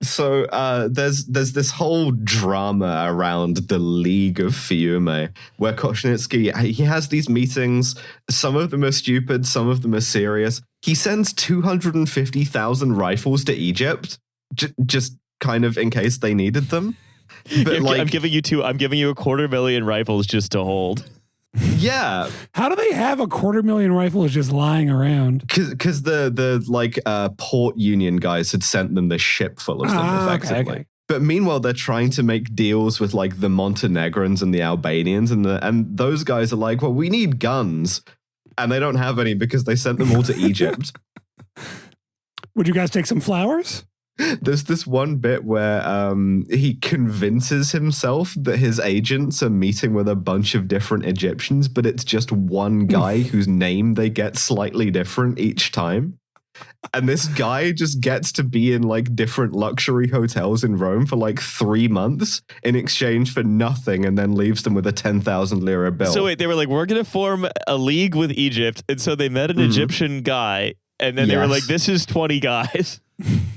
So there's this whole drama around the League of Fiume, where Koczynski, he has these meetings. Some of them are stupid, some of them are serious. He sends 250,000 rifles to Egypt, just kind of in case they needed them. But I'm giving you 250,000 rifles just to hold. Yeah. How do they have 250,000 rifles just lying around? Because the port union guys had sent them this ship full of them, effectively. Okay. But meanwhile, they're trying to make deals with the Montenegrins and the Albanians, and those guys are like, well, we need guns, and they don't have any because they sent them all to Egypt. Would you guys take some flowers? There's this one bit where he convinces himself that his agents are meeting with a bunch of different Egyptians, but it's just one guy whose name they get slightly different each time. And this guy just gets to be in different luxury hotels in Rome for 3 months in exchange for nothing, and then leaves them with a 10,000 lira bill. So wait, they were we're going to form a league with Egypt. And so they met an Egyptian guy, and then they were this is 20 guys.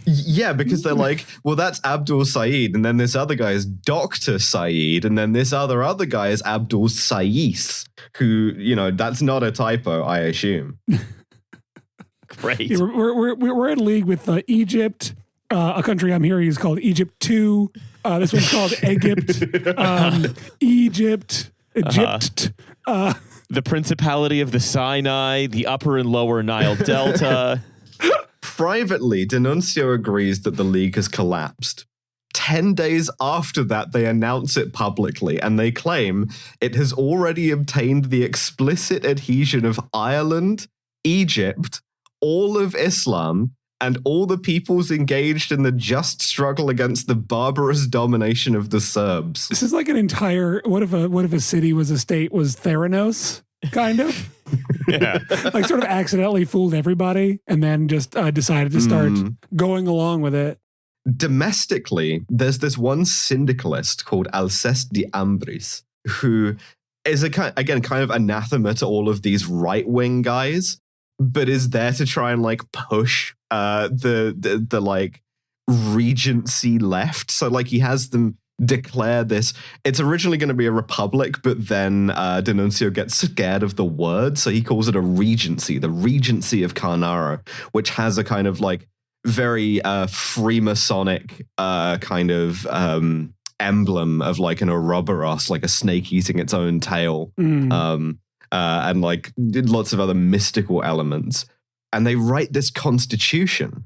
Yeah, because they're well, that's Abdul Said, and then this other guy is Dr. Said, and then this other guy is Abdul Sayis, who, that's not a typo, I assume. Great. Yeah, we're in league with Egypt, a country I'm hearing is called Egypt 2. This one's called Egypt. Egypt. The Principality of the Sinai, the Upper and Lower Nile Delta. Privately, D'Annunzio agrees that the League has collapsed. 10 days after that, they announce it publicly, and they claim it has already obtained the explicit adhesion of Ireland, Egypt, all of Islam, and all the peoples engaged in the just struggle against the barbarous domination of the Serbs. This is an entire, what if a city was a state was Theranos, kind of? Yeah. Sort of accidentally fooled everybody and then just decided to start going along with it. Domestically, there's this one syndicalist called Alceste de Ambris, who is kind of anathema to all of these right-wing guys, but is there to try and push the regency left. So he has them declare this. It's originally going to be a republic, but then D'Annunzio gets scared of the word, so he calls it a regency, the Regency of Carnaro, which has a kind of very Freemasonic kind of emblem of like an Ouroboros, like a snake eating its own tail, and like lots of other mystical elements. And they write this constitution,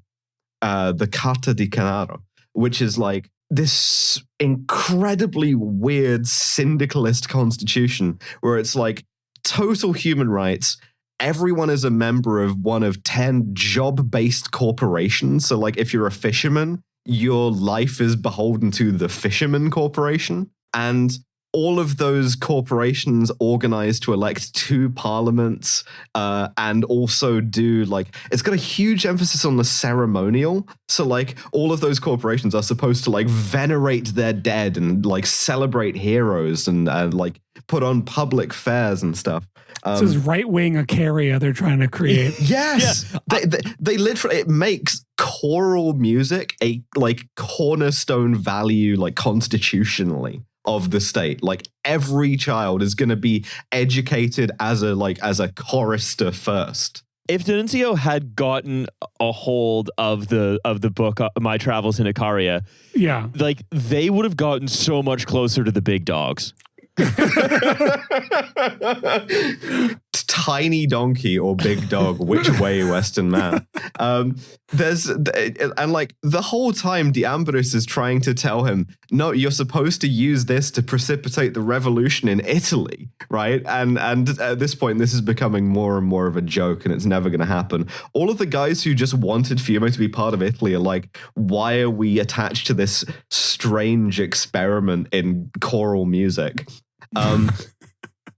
the Carta di Canaro, which is like this incredibly weird syndicalist constitution where it's like total human rights. Everyone is a member of one of 10 job-based corporations. So like if you're a fisherman, your life is beholden to the Fisherman Corporation. And all of those corporations organize to elect 2 parliaments, and also do like, it's got a huge emphasis on the ceremonial. So like all of those corporations are supposed to like venerate their dead and like celebrate heroes and like put on public fairs and stuff. This is right-wing Icaria they're trying to create. Yes. Yeah. They literally, it makes choral music a like cornerstone value, like constitutionally, of the state. Like every child is going to be educated as a chorister first. If D'Annunzio had gotten a hold of the book My Travels in Icaria, yeah, like they would have gotten so much closer to the big dogs. Tiny donkey or big dog, which way, Western man? And like the whole time D'Ambris is trying to tell him, no, you're supposed to use this to precipitate the revolution in Italy, right? And at this point this is becoming more and more of a joke, and it's never going to happen. All of the guys who just wanted Fiume to be part of Italy are like, why are we attached to this strange experiment in choral music?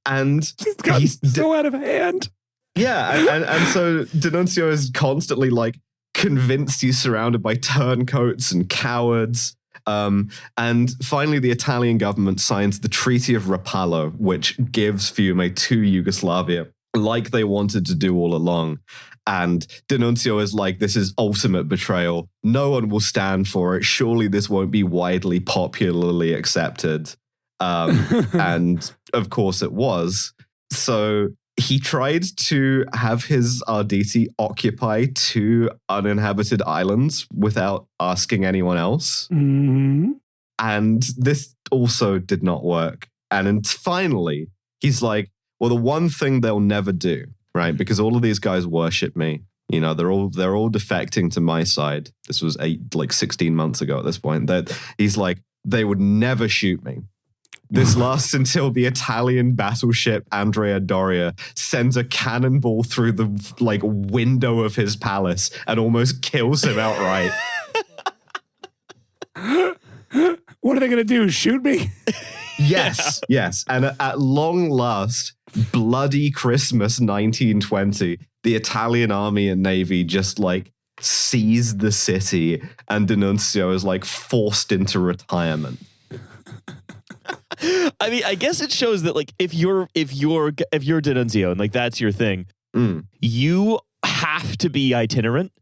And he's so out of hand. Yeah, and so D'Annunzio is constantly like convinced he's surrounded by turncoats and cowards. And finally, the Italian government signs the Treaty of Rapallo, which gives Fiume to Yugoslavia, like they wanted to do all along. And D'Annunzio is like, this is ultimate betrayal. No one will stand for it. Surely this won't be widely popularly accepted. And of course it was. So he tried to have his Arditi occupy 2 uninhabited islands without asking anyone else. Mm-hmm. And this also did not work. And then finally, he's like, well, the one thing they'll never do, right? Because all of these guys worship me. You know, they're all defecting to my side. This was 16 months ago at this point. That he's like, they would never shoot me. This lasts until the Italian battleship Andrea Doria sends a cannonball through the like window of his palace and almost kills him outright. What are they going to do? Shoot me? Yes, yes. And at long last, bloody Christmas 1920, the Italian army and navy just like seized the city, and D'Annunzio is like forced into retirement. I mean, I guess it shows that like if you're D'Annunzio and like that's your thing, you have to be itinerant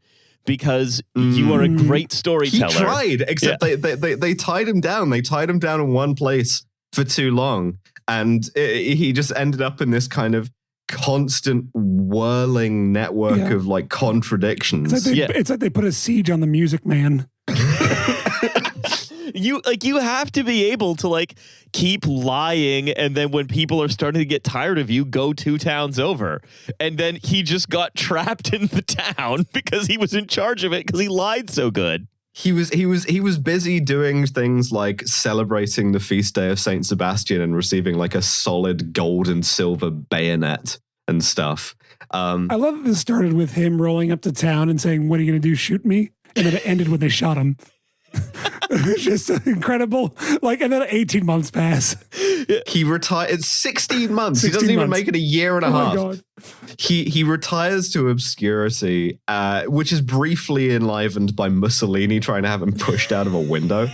because you are a great storyteller. He tried, except they tied him down. They tied him down in one place for too long, and he just ended up in this kind of constant whirling network of like contradictions. It's like they put a siege on the Music Man. You have to be able to like keep lying, and then when people are starting to get tired of you, go 2 towns over. And then he just got trapped in the town because he was in charge of it because he lied so good. He was busy doing things like celebrating the feast day of Saint Sebastian and receiving like a solid gold and silver bayonet and stuff. I love that this started with him rolling up to town and saying, "What are you going to do? Shoot me?" And then it ended when they shot him. Just incredible. Like, and then 18 months pass. He retired. It's 16 months. 16 he doesn't even months. make it a year and a half. My God. He retires to obscurity, which is briefly enlivened by Mussolini trying to have him pushed out of a window.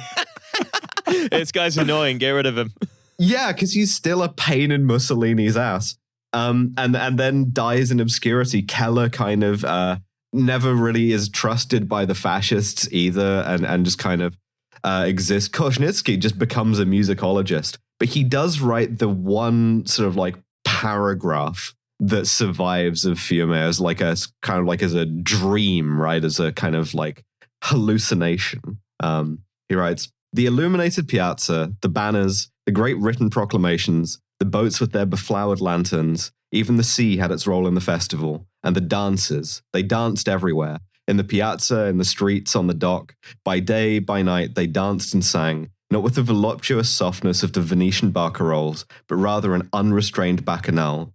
This guy's annoying. Get rid of him. Yeah, because he's still a pain in Mussolini's ass. And then dies in obscurity. Keller kind of never really is trusted by the fascists either, and just kind of exists. Koznitsky just becomes a musicologist, but he does write the one sort of like paragraph that survives of Fiume as like a kind of like as a dream, right? As a kind of like hallucination. He writes, The illuminated piazza, the banners, the great written proclamations, the boats with their beflowered lanterns, even the sea had its role in the festival, and the dances. They danced everywhere. In the piazza, in the streets, on the dock. By day, by night, they danced and sang, not with the voluptuous softness of the Venetian barcarolles, but rather an unrestrained bacchanal.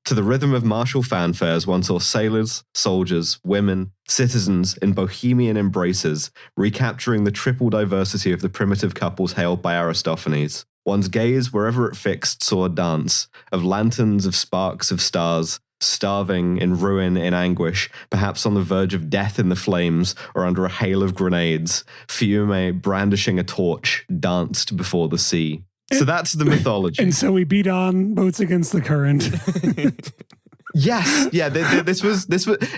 To the rhythm of martial fanfares, one saw sailors, soldiers, women, citizens in bohemian embraces, recapturing the triple diversity of the primitive couples hailed by Aristophanes. One's gaze, wherever it fixed, saw a dance of lanterns, of sparks, of stars, starving, in ruin, in anguish, perhaps on the verge of death in the flames or under a hail of grenades. Fiume, brandishing a torch, danced before the sea. So that's the mythology. And so we beat on boats against the current. Yes. Yeah, this was,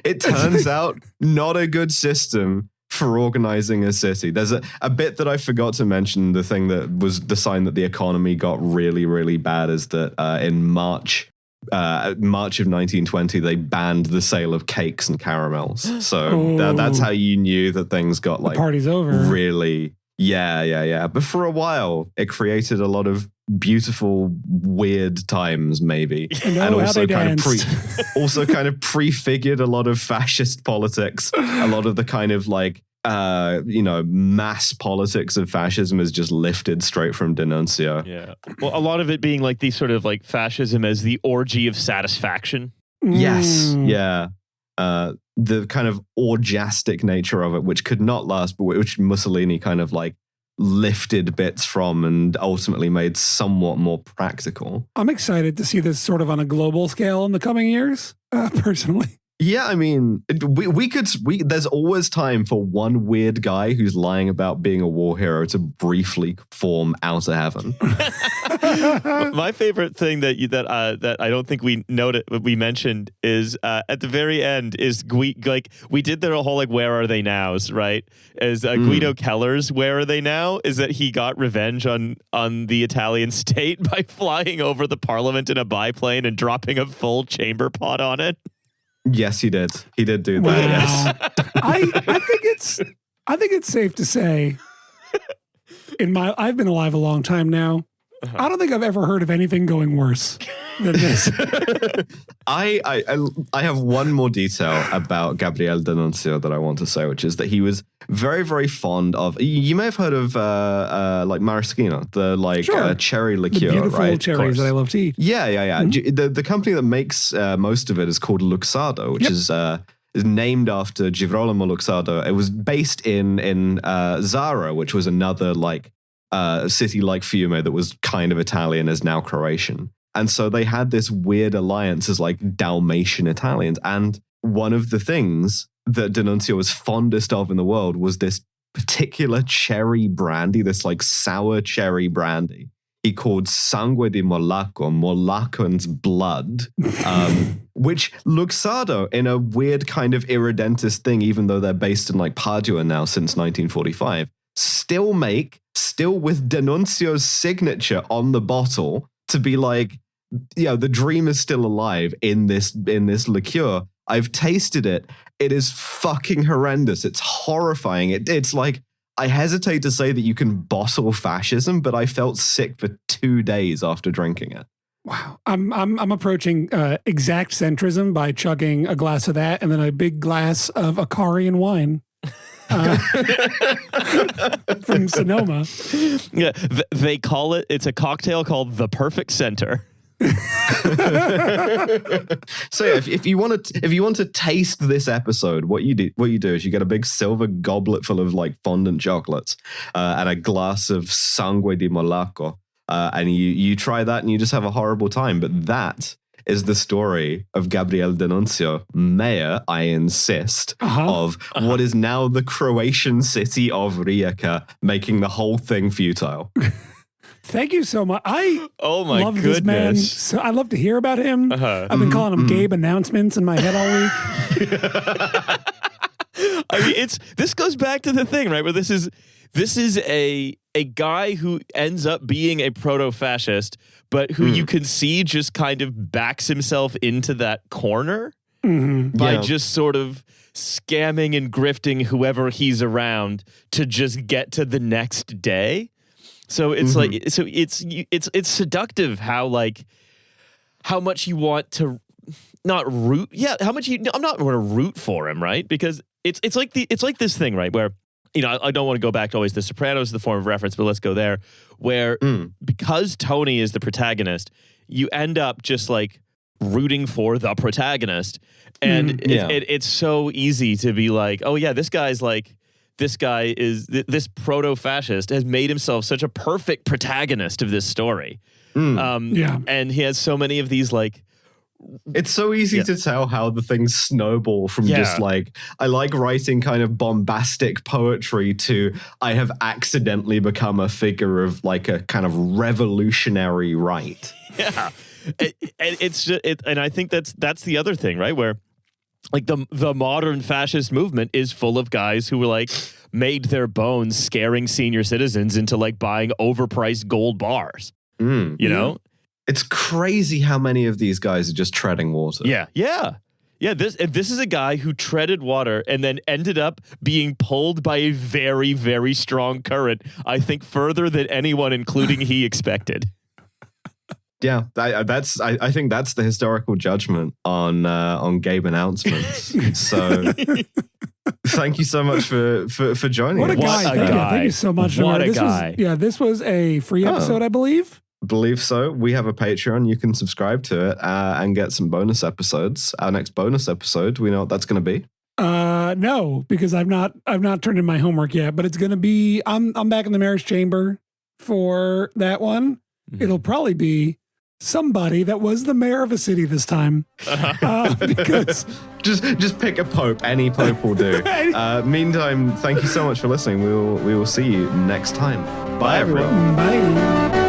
it turns out, not a good system for organizing a city. There's a bit that I forgot to mention. The thing that was the sign that the economy got really, really bad is that in March of 1920, they banned the sale of cakes and caramels. So that's how you knew that things got like the party's over. Really. Yeah. But for a while, it created a lot of beautiful, weird times, maybe, and also kind of prefigured a lot of fascist politics. A lot of the kind of like mass politics of fascism is just lifted straight from D'Annunzio. Yeah. Well, a lot of it being like these sort of like fascism as the orgy of satisfaction. Yes. Yeah. The kind of orgiastic nature of it, which could not last, but which Mussolini kind of like lifted bits from and ultimately made somewhat more practical. I'm excited to see this sort of on a global scale in the coming years, personally. Yeah, I mean, there's always time for one weird guy who's lying about being a war hero to briefly form out of heaven. My favorite thing that I don't think we mentioned is at the very end is we did their whole like where are they nows, right? Is Guido Keller's where are they now? Is that he got revenge on the Italian state by flying over the parliament in a biplane and dropping a full chamber pot on it. Yes, he did. He did do that. Wow. Yes. I think it's safe to say I've been alive a long time now. I don't think I've ever heard of anything going worse than this. I have one more detail about Gabriele D'Annunzio that I want to say, which is that he was very, very fond of. You may have heard of like maraschino, the cherry liqueur, the beautiful right? cherries that I love to eat. Yeah. Mm-hmm. The company that makes most of it is called Luxardo, which is named after Girolamo Luxardo. It was based in Zara, which was another like city like Fiume that was kind of Italian, is now Croatian. And so they had this weird alliance as like Dalmatian Italians. And one of the things that D'Annunzio was fondest of in the world was this particular cherry brandy, this like sour cherry brandy. He called Sangue di Monaco, Moroccan's blood, which Luxardo, in a weird kind of irredentist thing, even though they're based in like Padua now since 1945, still with D'Annunzio's signature on the bottle to be like, the dream is still alive in this liqueur. I've tasted it. It is fucking horrendous. It's horrifying. It's like, I hesitate to say that you can bottle fascism, but I felt sick for 2 days after drinking it. Wow. I'm approaching exact centrism by chugging a glass of that and then a big glass of Icarian wine. From Sonoma. Yeah, they call it's a cocktail called the Perfect Center. So if you want to taste this episode, what you do is you get a big silver goblet full of like fondant chocolates and a glass of Sangue di Monaco, and you try that and you just have a horrible time. But that is the story of Gabriele D'Annunzio, mayor, I insist, of what is now the Croatian city of Rijeka, making the whole thing futile. Thank you so much. I love goodness. This man. So I love to hear about him. I've been calling him Gabe announcements in my head all week. I mean, this goes back to the thing, right? Where this is a guy who ends up being a proto-fascist, but who you can see just kind of backs himself into that corner by just sort of scamming and grifting whoever he's around to just get to the next day. So it's like, so it's seductive how much you want to not root. Yeah. I'm not going to root for him. Right. Because it's like this thing, right, where, I don't want to go back to always The Sopranos as the form of reference, but let's go there, where because Tony is the protagonist, you end up just like rooting for the protagonist. And it's so easy to be like, oh yeah, this guy is this proto-fascist has made himself such a perfect protagonist of this story. And he has so many of these like, it's so easy to tell how the things snowball from just like, I like writing kind of bombastic poetry to I have accidentally become a figure of like a kind of revolutionary right. Yeah. And I think that's the other thing, right? Where like the modern fascist movement is full of guys who were like made their bones scaring senior citizens into like buying overpriced gold bars. You know? It's crazy how many of these guys are just treading water. Yeah. This is a guy who treaded water and then ended up being pulled by a very, very strong current. I think further than anyone, including he, expected. Yeah, I think that's the historical judgment on Gabe announcements. So, thank you so much for joining us. What a guy! Thank you so much. What a guy! This was a free episode, I believe. Believe so. We have a Patreon. You can subscribe to it and get some bonus episodes. Our next bonus episode, we know what that's going to be. No, because I've not turned in my homework yet. But it's going to be. I'm back in the marriage chamber for that one. It'll probably be somebody that was the mayor of a city this time. Because just pick a pope. Any pope will do. Meantime, thank you so much for listening. We will see you next time. Bye everyone. Bye.